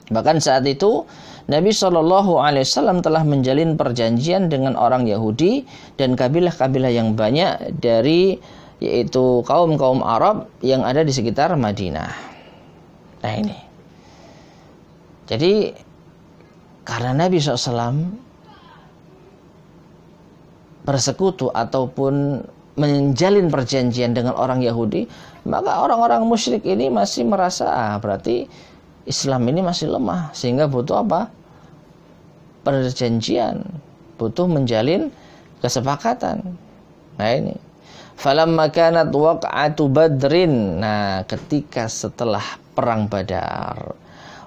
Speaker 1: Bahkan saat itu Nabi SAW telah menjalin perjanjian dengan orang Yahudi dan kabilah-kabilah yang banyak dari yaitu kaum-kaum Arab yang ada di sekitar Madinah. Nah ini. Jadi karena Nabi SAW bersekutu ataupun menjalin perjanjian dengan orang Yahudi, maka orang-orang musyrik ini masih merasa berarti Islam ini masih lemah, sehingga butuh apa? Perjanjian, butuh menjalin kesepakatan. Nah ini, falamma kanat waq'atu Badrin. Nah, ketika setelah perang Badar,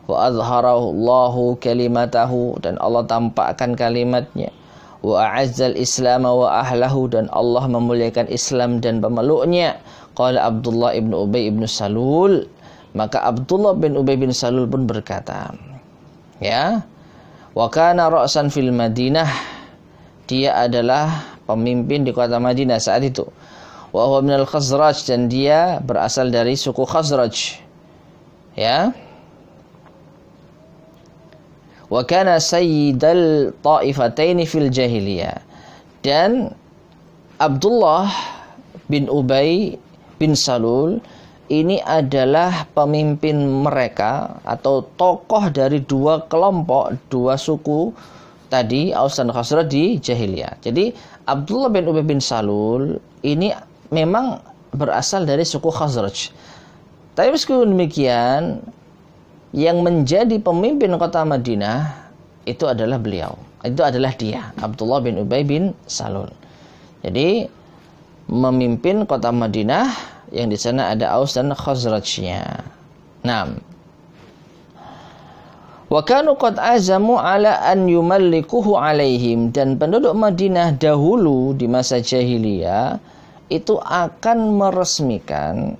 Speaker 1: wa azharahu Allahu kalimatahu, dan Allah tampakkan kalimatnya, wa a'azzal Islam wa ahlahu, dan Allah memuliakan Islam dan pemeluknya. Qala Abdullah ibn Ubay ibn Salul, maka Abdullah bin Ubay bin Salul pun berkata, ya, wa kana ra'san fil Madinah, dia adalah pemimpin di kota Madinah saat itu. Wa huwa minal Khazraj, dan dia berasal dari suku Khazraj. Ya. Wa kana sayyidal ta'ifataini fil jahiliyah. Dan Abdullah bin Ubay bin Salul ini adalah pemimpin mereka atau tokoh dari dua kelompok, dua suku tadi, Aus dan Khazraj di jahiliyah. Jadi Abdullah bin Ubay bin Salul ini memang berasal dari suku Khazraj. Tapi meskipun demikian, yang menjadi pemimpin kota Madinah itu adalah beliau. Itu adalah dia, Abdullah bin Ubay bin Salul. Jadi memimpin kota Madinah yang di sana ada Aus dan Khazrajnya. Naam. Wa kanu qad azamu ala an yumallikuhu alaihim, dan penduduk Madinah dahulu di masa jahiliyah itu akan meresmikan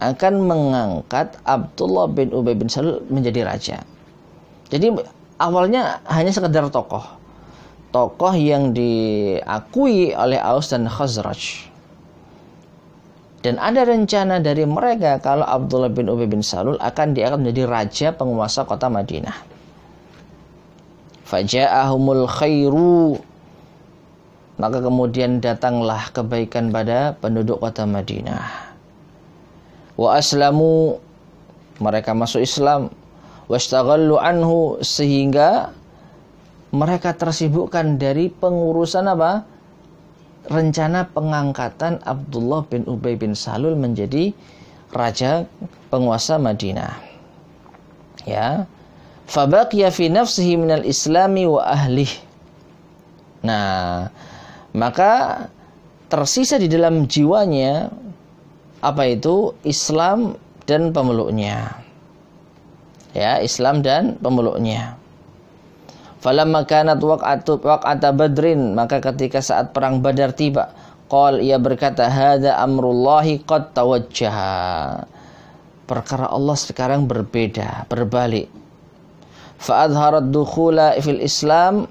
Speaker 1: akan mengangkat Abdullah bin Ubay bin Salul menjadi raja. Jadi awalnya hanya sekedar tokoh yang diakui oleh Aus dan Khazraj. Dan ada rencana dari mereka kalau Abdullah bin Ubay bin Salul akan diangkat menjadi raja penguasa kota Madinah. Faja'ahumul khairu, maka kemudian datanglah kebaikan pada penduduk kota Madinah. Wa aslamu, mereka masuk Islam. Wastaghallu anhu, sehingga mereka tersibukkan dari pengurusan apa? Rencana pengangkatan Abdullah bin Ubay bin Salul menjadi raja penguasa Madinah. Ya. Fabaqiya fi nafsihi minal islami wa ahlih. Nah, maka tersisa di dalam jiwanya apa itu? Islam dan pemeluknya. Ya, Islam dan pemeluknya. Falamma kanat waq'ata Badrin, maka ketika saat perang Badar tiba, qal, ia berkata, hadza amrullahi qad tawajjaha. Perkara Allah sekarang berbeda, berbalik. Fa adharat dukhula fil Islam,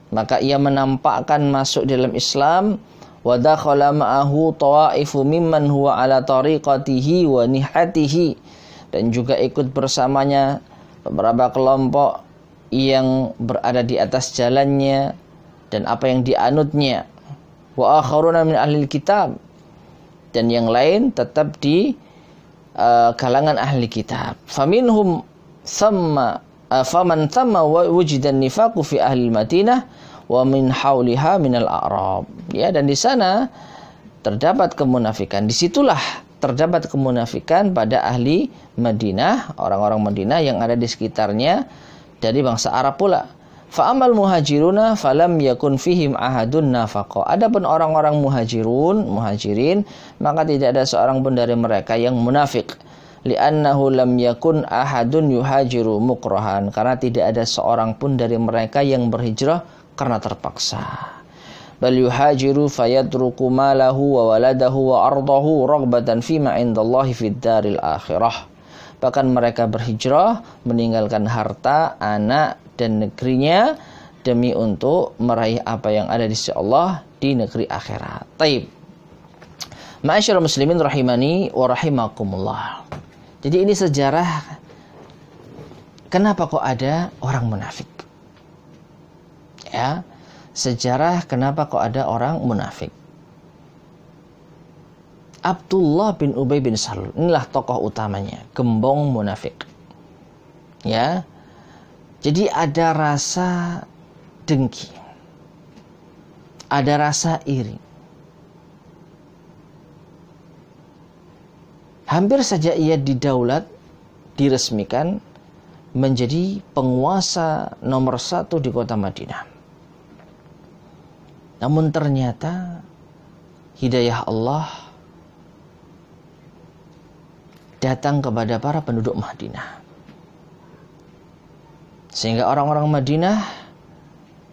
Speaker 1: maka ia menampakkan masuk dalam Islam. Wa dakhala ma'ahu tawaifu mimman huwa ala tariqatihi wa nihatihi, dan juga ikut bersamanya beberapa kelompok yang berada di atas jalannya dan apa yang dianutnya. Wa akharuna min ahli kitab, dan yang lain tetap di kalangan ahli kitab. Faminhum faman thamma wujidan nifaqu fi ahli Madinah wa min hauliha minal a'rab. Ya, dan di sana terdapat kemunafikan. Disitulah terdapat kemunafikan pada ahli Madinah, orang-orang Madinah yang ada di sekitarnya dari bangsa Arab pula. Fa amal muhajiruna falam yakun fihim ahadun nafaqa. Adapun orang-orang muhajirin, maka tidak ada seorang pun dari mereka yang munafik. Li'annahu lam yakun ahadun yuhajiru mukrahan, karena tidak ada seorang pun dari mereka yang berhijrah karena terpaksa. Bal yuhajiru fayatruku malahu wa waladahu wa ardahu raghbatan fima indallahi fid daril akhirah. Bahkan mereka berhijrah meninggalkan harta, anak dan negerinya demi untuk meraih apa yang ada di sisi Allah di negeri akhirat. Taib. Ma'asyiral muslimin rahimani wa rahimakumullah. Jadi ini sejarah kenapa kok ada orang munafik. Ya, sejarah kenapa kok ada orang munafik. Abdullah bin Ubay bin Salul, inilah tokoh utamanya, gembong munafik. Ya. Jadi ada rasa dengki. Ada rasa iri. Hampir saja ia didaulat, diresmikan menjadi penguasa nomor 1 di kota Madinah. Namun ternyata hidayah Allah datang kepada para penduduk Madinah. Sehingga orang-orang Madinah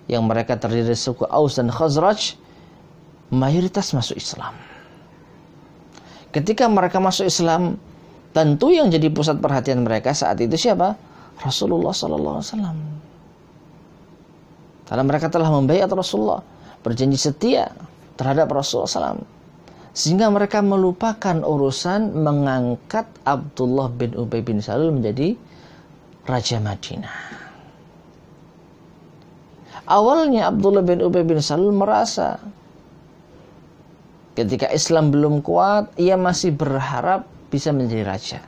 Speaker 1: yang mereka terdiri dari suku Aus dan Khazraj mayoritas masuk Islam. Ketika mereka masuk Islam, tentu yang jadi pusat perhatian mereka saat itu siapa? Rasulullah SAW. Karena mereka telah membaiat Rasulullah, berjanji setia terhadap Rasulullah SAW. Sehingga mereka melupakan urusan mengangkat Abdullah bin Ubay bin Salul menjadi Raja Madinah. Awalnya Abdullah bin Ubay bin Salul merasa ketika Islam belum kuat, ia masih berharap bisa menjadi raja.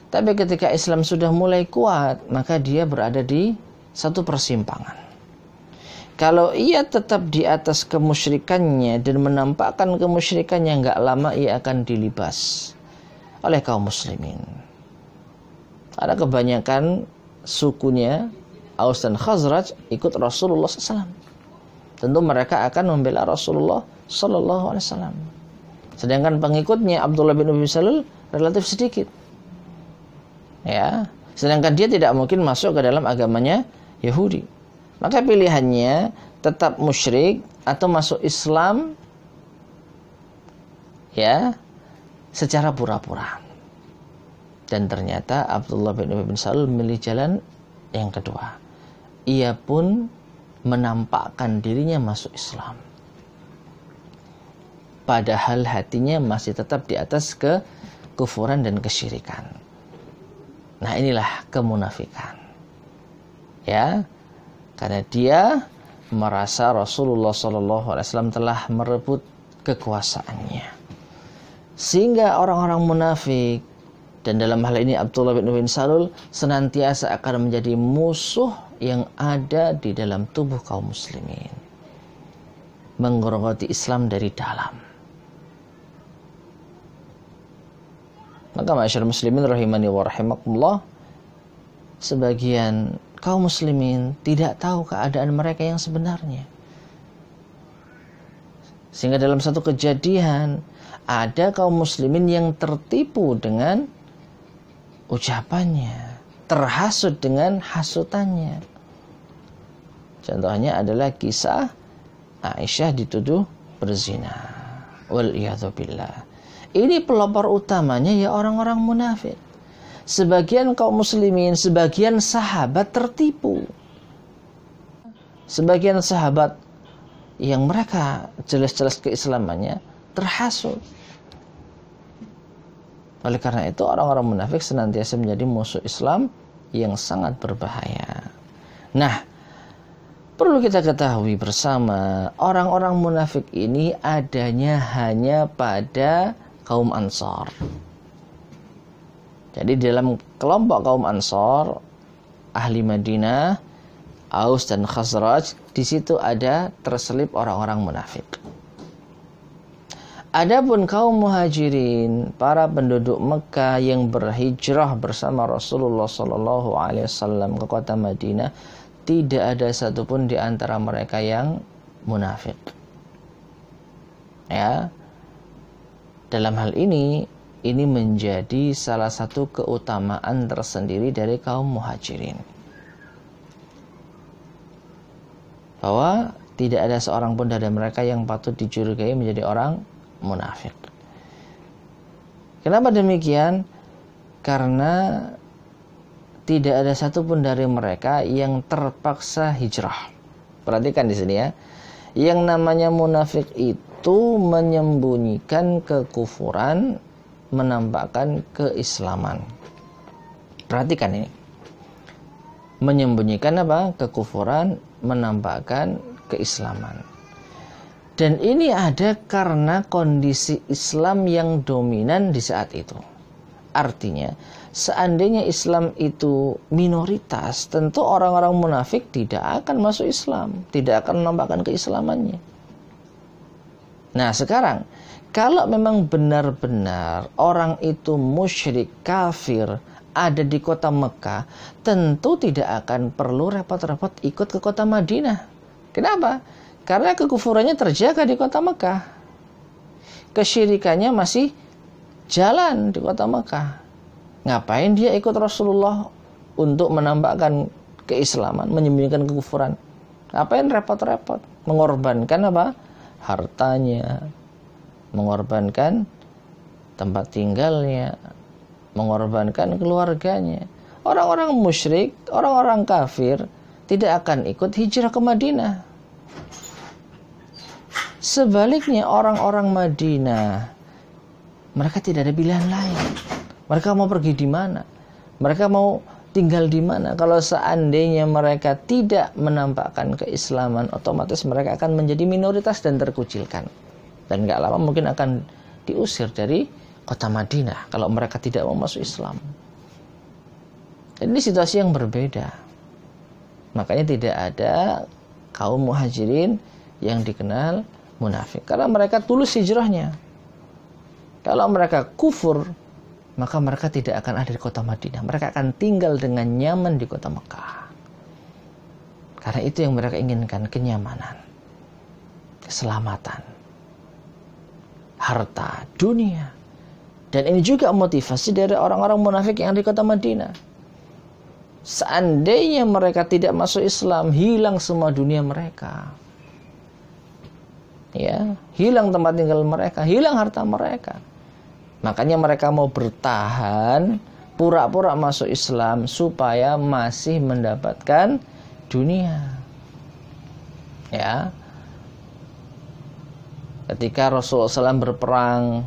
Speaker 1: Tapi ketika Islam sudah mulai kuat, maka dia berada di satu persimpangan. Kalau ia tetap di atas kemusyrikannya dan menampakkan kemusyrikannya, enggak lama ia akan dilibas oleh kaum muslimin. Ada kebanyakan sukunya Aus dan Khazraj ikut Rasulullah SAW. Tentu mereka akan membela Rasulullah SAW. Sedangkan pengikutnya Abdullah bin Ubay bin Salul relatif sedikit. Ya, sedangkan dia tidak mungkin masuk ke dalam agamanya Yahudi. Maka pilihannya tetap musyrik atau masuk Islam, ya, secara pura-pura. Dan ternyata Abdullah bin Ubay bin Salul memilih jalan yang kedua. Ia pun menampakkan dirinya masuk Islam, padahal hatinya masih tetap di atas kekufuran dan kesyirikan. Nah, inilah kemunafikan. Ya, karena dia merasa Rasulullah SAW telah merebut kekuasaannya. Sehingga orang-orang munafik, dan dalam hal ini Abdullah bin Ubay bin Salul, senantiasa akan menjadi musuh yang ada di dalam tubuh kaum muslimin, menggerogoti Islam dari dalam. Maka masyarakat muslimin rahimani wa rahimakumullah, sebagian kaum muslimin tidak tahu keadaan mereka yang sebenarnya. Sehingga dalam satu kejadian ada kaum muslimin yang tertipu dengan ucapannya, terhasut dengan hasutannya. Contohnya adalah kisah Aisyah dituduh berzina. Wal'iyadzubillah. Ini pelopor utamanya ya orang-orang munafik. Sebagian kaum muslimin, sebagian sahabat tertipu. Sebagian sahabat yang mereka jelas-jelas keislamannya terhasut. Oleh karena itu orang-orang munafik senantiasa menjadi musuh Islam yang sangat berbahaya. Nah, perlu kita ketahui bersama, orang-orang munafik ini adanya hanya pada kaum Ansar. Jadi dalam kelompok kaum Ansar, ahli Madinah, Aus dan Khazraj, di situ ada terselip orang-orang munafik. Adapun kaum Muhajirin, para penduduk Mekah yang berhijrah bersama Rasulullah SAW ke kota Madinah, tidak ada satupun di antara mereka yang munafik. Ya, dalam hal ini menjadi salah satu keutamaan tersendiri dari kaum Muhajirin, bahwa tidak ada seorang pun dari mereka yang patut dicurigai menjadi orang munafik. Kenapa demikian? Karena tidak ada satupun dari mereka yang terpaksa hijrah. Perhatikan di sini ya. Yang namanya munafik itu menyembunyikan kekufuran, menampakkan keislaman. Perhatikan ini. Menyembunyikan apa? Kekufuran, menampakkan keislaman. Dan ini ada karena kondisi Islam yang dominan di saat itu. Artinya, seandainya Islam itu minoritas, tentu orang-orang munafik tidak akan masuk Islam, tidak akan menampakkan keislamannya. Nah, sekarang kalau memang benar-benar orang itu musyrik, kafir, ada di kota Mekah, tentu tidak akan perlu repot-repot ikut ke kota Madinah. Kenapa? Karena kekufurannya terjaga di kota Mekah. Kesyirikannya masih jalan di kota Mekah. Ngapain dia ikut Rasulullah untuk menampakkan keislaman, menyembunyikan kekufuran? Ngapain repot-repot? Mengorbankan apa? Hartanya, mengorbankan tempat tinggalnya, mengorbankan keluarganya. Orang-orang musyrik, orang-orang kafir tidak akan ikut hijrah ke Madinah. Sebaliknya orang-orang Madinah, mereka tidak ada pilihan lain. Mereka mau pergi di mana? Mereka mau tinggal di mana? Kalau seandainya mereka tidak menampakkan keislaman, otomatis mereka akan menjadi minoritas dan terkucilkan. Dan gak lama mungkin akan diusir dari kota Madinah kalau mereka tidak mau masuk Islam. Dan ini situasi yang berbeda. Makanya tidak ada kaum Muhajirin yang dikenal munafik, karena mereka tulus hijrahnya. Kalau mereka kufur, maka mereka tidak akan ada di kota Madinah. Mereka akan tinggal dengan nyaman di kota Mekah. Karena itu yang mereka inginkan, kenyamanan, keselamatan, harta, dunia. Dan ini juga motivasi dari orang-orang munafik yang di kota Madinah. Seandainya mereka tidak masuk Islam, hilang semua dunia mereka. Ya, hilang tempat tinggal mereka, hilang harta mereka. Makanya mereka mau bertahan, pura-pura masuk Islam supaya masih mendapatkan dunia. Ya. Ketika Rasulullah SAW berperang,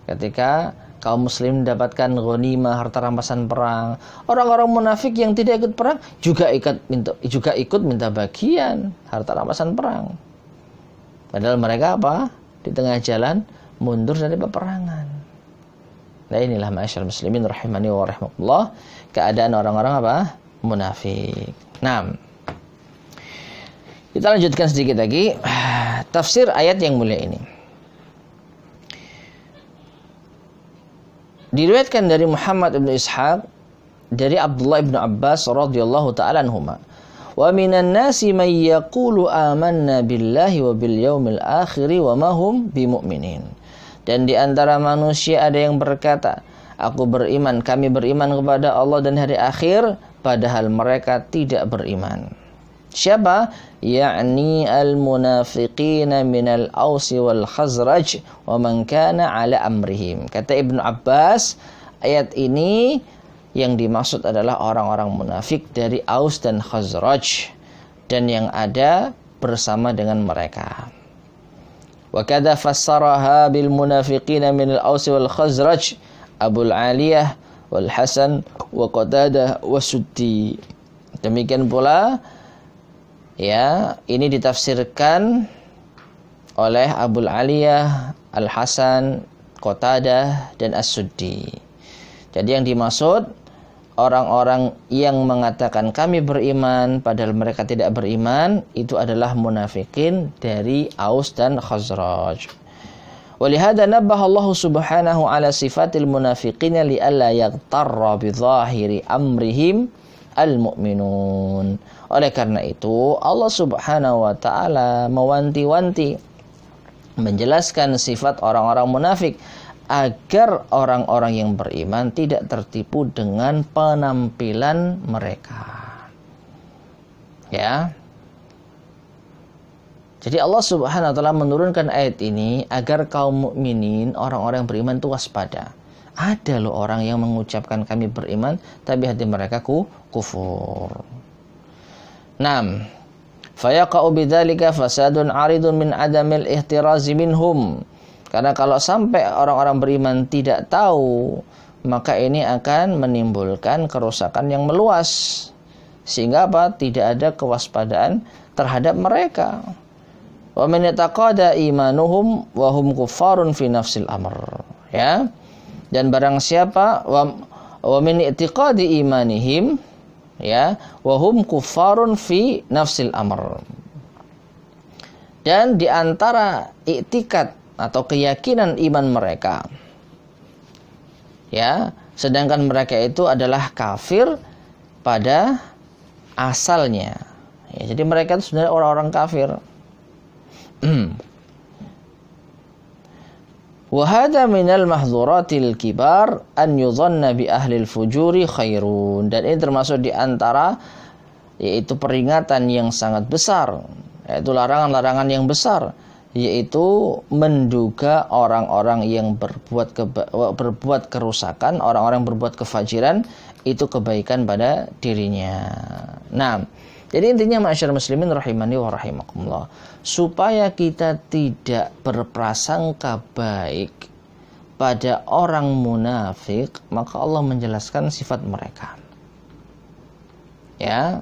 Speaker 1: ketika kaum muslim mendapatkan ghanimah, harta rampasan perang, orang-orang munafik yang tidak ikut perang juga ikut minta bagian harta rampasan perang. Padahal mereka apa? Di tengah jalan mundur dari peperangan. Nah, inilah ma'asyar muslimin rahimani wa rahimakumullah, keadaan orang-orang apa? Munafik. Nah, kita lanjutkan sedikit lagi tafsir ayat yang mulia ini. Diriwayatkan dari Muhammad bin Ishaq dari Abdullah bin Abbas radhiyallahu ta'ala anhuma, wa minan nasi may yaqulu amanna billahi wa bil yaumil akhir wa ma hum bimu'minin. Dan di antara manusia ada yang berkata, kami beriman kepada Allah dan hari akhir, padahal mereka tidak beriman. Siapa? Ya'ni al-munafiqina minal Ausi wal Khazraj wa man kana ala amrihim. Kata Ibnu Abbas, ayat ini yang dimaksud adalah orang-orang munafik dari Aus dan Khazraj dan yang ada bersama dengan mereka. Wa kadza fassaraha bil munafiqina minal Ausi wal Khazraj Abul Aliyah wal Hasan wa Qatadah wa Suddi. Demikian pula ya, ini ditafsirkan oleh Abul Aliyah, Al-Hasan, Qatadah, dan As-Suddi. Jadi yang dimaksud orang-orang yang mengatakan kami beriman padahal mereka tidak beriman, itu adalah munafikin dari Aus dan Khazraj. Walihada nabbaha Allah subhanahu ala sifatil munafiqina li'alla yaghtarra bi dhahiri amrihim al-mu'minun. Oleh karena itu Allah subhanahu wa ta'ala mewanti-wanti, menjelaskan sifat orang-orang munafik agar orang-orang yang beriman tidak tertipu dengan penampilan mereka. Ya. Jadi Allah subhanahu wa ta'ala menurunkan ayat ini agar kaum mukminin, orang-orang yang beriman itu waspada. Ada loh orang yang mengucapkan kami beriman tapi hati mereka kufur. Naam. Fayaqa'u bidzalika fasadun 'aridun min adamil ihtirazi minhum. Karena kalau sampai orang-orang beriman tidak tahu, maka ini akan menimbulkan kerusakan yang meluas. Sehingga apa? Tidak ada kewaspadaan terhadap mereka. Wa man yataqada imanuhum wa hum kuffarun fi nafsil amr. Ya. Dan barang siapa wa min i'tiqadi imanihim, ya, wa hum kuffarun fi nafsil amr. Dan di antara i'tikad atau keyakinan iman mereka, ya, sedangkan mereka itu adalah kafir pada asalnya. Ya, jadi mereka itu sebenarnya orang-orang kafir. Wa hadza minal mahdzuratil kibar an yudhanna bi ahlil fujuri khairun. Dan ini termasuk di antara yaitu peringatan yang sangat besar, yaitu larangan-larangan yang besar, yaitu menduga orang-orang yang berbuat kerusakan, orang-orang yang berbuat kefajiran itu kebaikan pada dirinya. Nah, jadi intinya ma'asyar muslimin rahimani wa rahimakumullah, supaya kita tidak berprasangka baik pada orang munafik, maka Allah menjelaskan sifat mereka. Ya,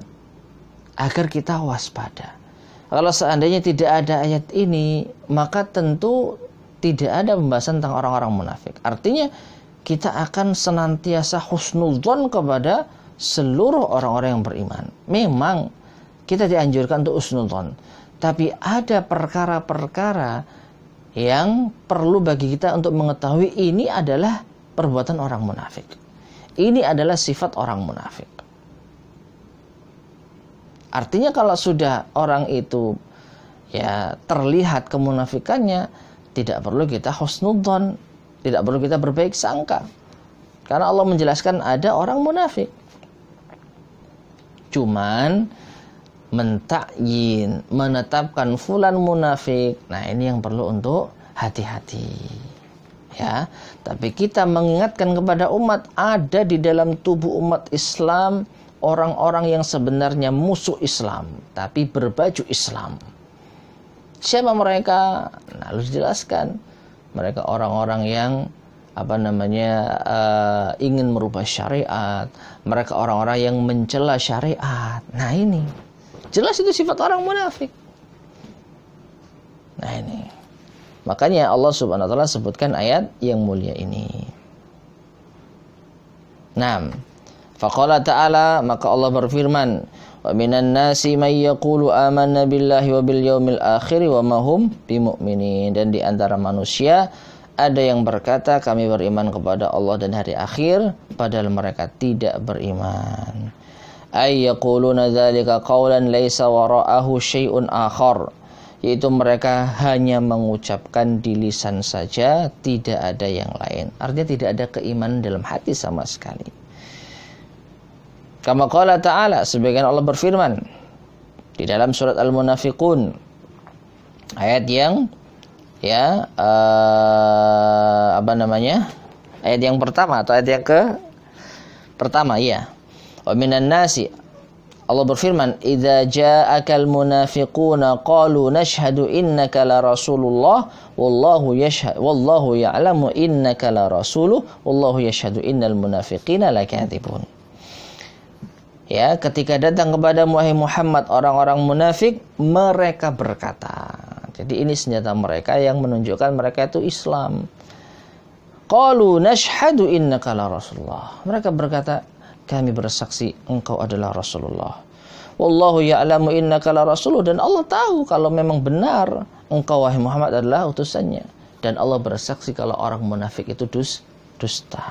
Speaker 1: agar kita waspada. Kalau seandainya tidak ada ayat ini, maka tentu tidak ada pembahasan tentang orang-orang munafik. Artinya kita akan senantiasa husnudzon kepada seluruh orang-orang yang beriman. Memang kita dianjurkan untuk husnudzon, tapi ada perkara-perkara yang perlu bagi kita untuk mengetahui ini adalah perbuatan orang munafik. Ini adalah sifat orang munafik. Artinya kalau sudah orang itu ya terlihat kemunafikannya, tidak perlu kita husnudzon, tidak perlu kita berbaik sangka. Karena Allah menjelaskan ada orang munafik. Cuman mentakyin, menetapkan fulan munafik, nah ini yang perlu untuk hati-hati. Ya, tapi kita mengingatkan kepada umat, ada di dalam tubuh umat Islam orang-orang yang sebenarnya musuh Islam, tapi berbaju Islam. Siapa mereka? Nah, harus dijelaskan. Mereka orang-orang yang ingin merubah syariat. Mereka orang-orang yang mencela syariat. Nah, ini jelas itu sifat orang munafik. Nah, ini makanya Allah Subhanahu wa taala sebutkan ayat yang mulia ini. Naam. Faqala ta'ala, maka Allah berfirman, wa minan nasi may yaqulu amanna billahi wa bil yaumil akhir wa ma hum bimumin. Dan di antara manusia ada yang berkata kami beriman kepada Allah dan hari akhir, padahal mereka tidak beriman. Ay yaquluna dzalika qawlan laisa wara'ahu syai'un akhar. Yaitu mereka hanya mengucapkan di lisan saja, tidak ada yang lain. Artinya tidak ada keimanan dalam hati sama sekali. Kama qala ta'ala, sebagian Allah berfirman di dalam surat Al-Munafiqun, ayat yang ayat yang pertama atau ayat yang pertama, ya. Wa minan nasi, Allah berfirman, "Idza ja'akal munafiquna qalu nashhadu innaka la rasulullah wallahu ya'lamu innaka la rasuluh wallahu yashhadu innal munafiqina lakadzibun." Ya, ketika datang kepada Muhammad orang-orang munafik, mereka berkata. Jadi ini senjata mereka yang menunjukkan mereka itu Islam. Qalu nashhadu innaka la rasulullah. Mereka berkata, kami bersaksi engkau adalah Rasulullah. Wallahu ya'lamu innaka la rasuluh, dan Allah tahu kalau memang benar engkau wahai Muhammad adalah utusannya. Dan Allah bersaksi kalau orang munafik itu dusta.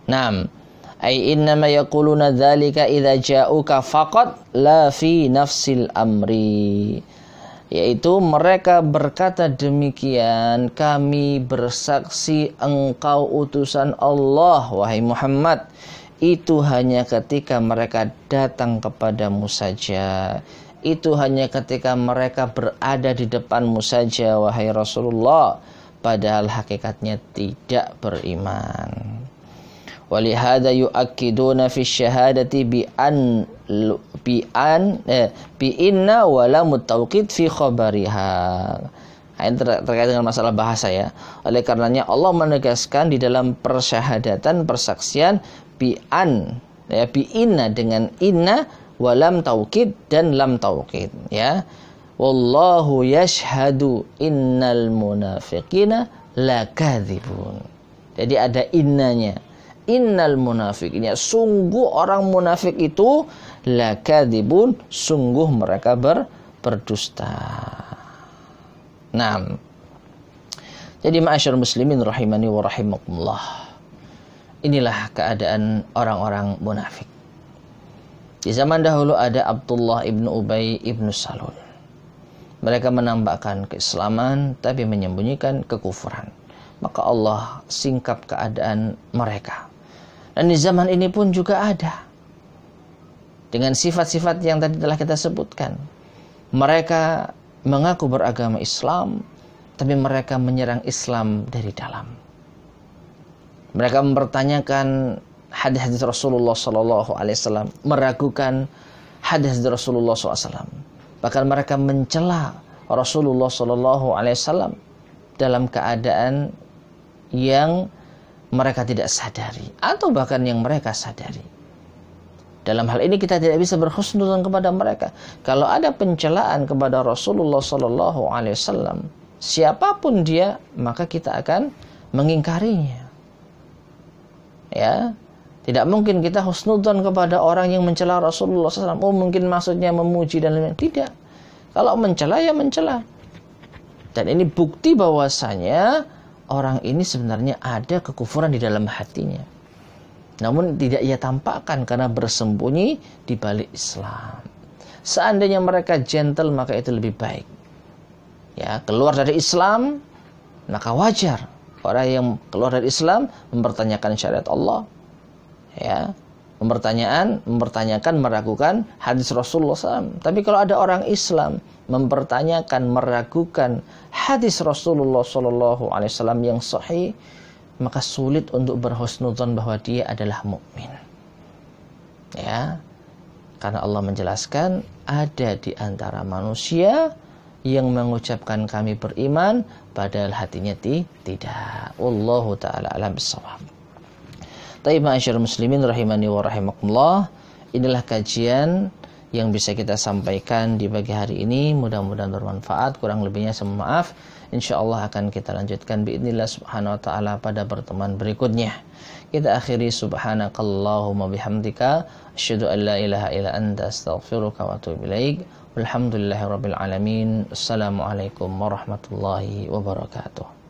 Speaker 1: Naam, ay innama yaquluna dzalika idza ja'uka faqat la fi nafsil amri. Yaitu mereka berkata demikian, kami bersaksi engkau utusan Allah wahai Muhammad, itu hanya ketika mereka datang kepadamu saja. Itu hanya ketika mereka berada di depanmu saja wahai Rasulullah, padahal hakikatnya tidak beriman. Walihada yu'akkiduna fi syahadati bi inna wala mutawqid fi khabariha. Ini terkait dengan masalah bahasa, ya. Oleh karenanya Allah menegaskan di dalam persyahadatan, persaksian bi inna dengan inna, walam tauqid dan lam tauqid, ya. Wallahu yashhadu innal munafiqina lakadzibun. Jadi ada innanya. Innal munafiqina, sungguh orang munafik itu lakadzibun, sungguh mereka berdusta. Nah, jadi ma'asyarul muslimin rahimani wa rahimakumullah, inilah keadaan orang-orang munafik. Di zaman dahulu ada Abdullah ibnu Ubay ibnu Salul. Mereka menampakkan keislaman tapi menyembunyikan kekufuran. Maka Allah singkap keadaan mereka. Dan di zaman ini pun juga ada, dengan sifat-sifat yang tadi telah kita sebutkan. Mereka mengaku beragama Islam, tapi mereka menyerang Islam dari dalam. Mereka mempertanyakan hadis-hadis Rasulullah SAW, meragukan hadis Rasulullah SAW. Bahkan mereka mencela Rasulullah SAW dalam keadaan yang mereka tidak sadari, atau bahkan yang mereka sadari. Dalam hal ini kita tidak bisa berhusnudzon kepada mereka. Kalau ada pencelaan kepada Rasulullah SAW, siapapun dia, maka kita akan mengingkarinya. Ya, tidak mungkin kita husnudzon kepada orang yang mencela Rasulullah SAW. Oh, mungkin maksudnya memuji dan lain-lain. Tidak. Kalau mencela, ya mencela. Dan ini bukti bahwasanya orang ini sebenarnya ada kekufuran di dalam hatinya. Namun tidak ia tampakkan karena bersembunyi di balik Islam. Seandainya mereka gentle, maka itu lebih baik. Ya, keluar dari Islam, maka wajar orang yang keluar dari Islam mempertanyakan syariat Allah. Ya, mempertanyakan, meragukan hadis Rasulullah SAW. Tapi kalau ada orang Islam mempertanyakan, meragukan hadis Rasulullah SAW yang sahih, maka sulit untuk berhusnudzon bahwa dia adalah mukmin. Ya, karena Allah menjelaskan ada di antara manusia yang mengucapkan kami beriman, padahal hatinya tidak. Wallahu ta'ala a'lam bissawab. Taib ma'asyar muslimin rahimani wa rahimakumullah. Inilah kajian yang bisa kita sampaikan di pagi hari ini. Mudah-mudahan bermanfaat. Kurang lebihnya saya mohon maaf. InsyaAllah akan kita lanjutkan biidznillah subhanahu wa ta'ala pada pertemuan berikutnya. Kita akhiri subhanakallahumma bihamdika asyhadu an la ilaha illa anta astaghfiruka wa atubu ilaik. Walhamdulillahirabbil alamin. Assalamualaikum warahmatullahi wabarakatuh.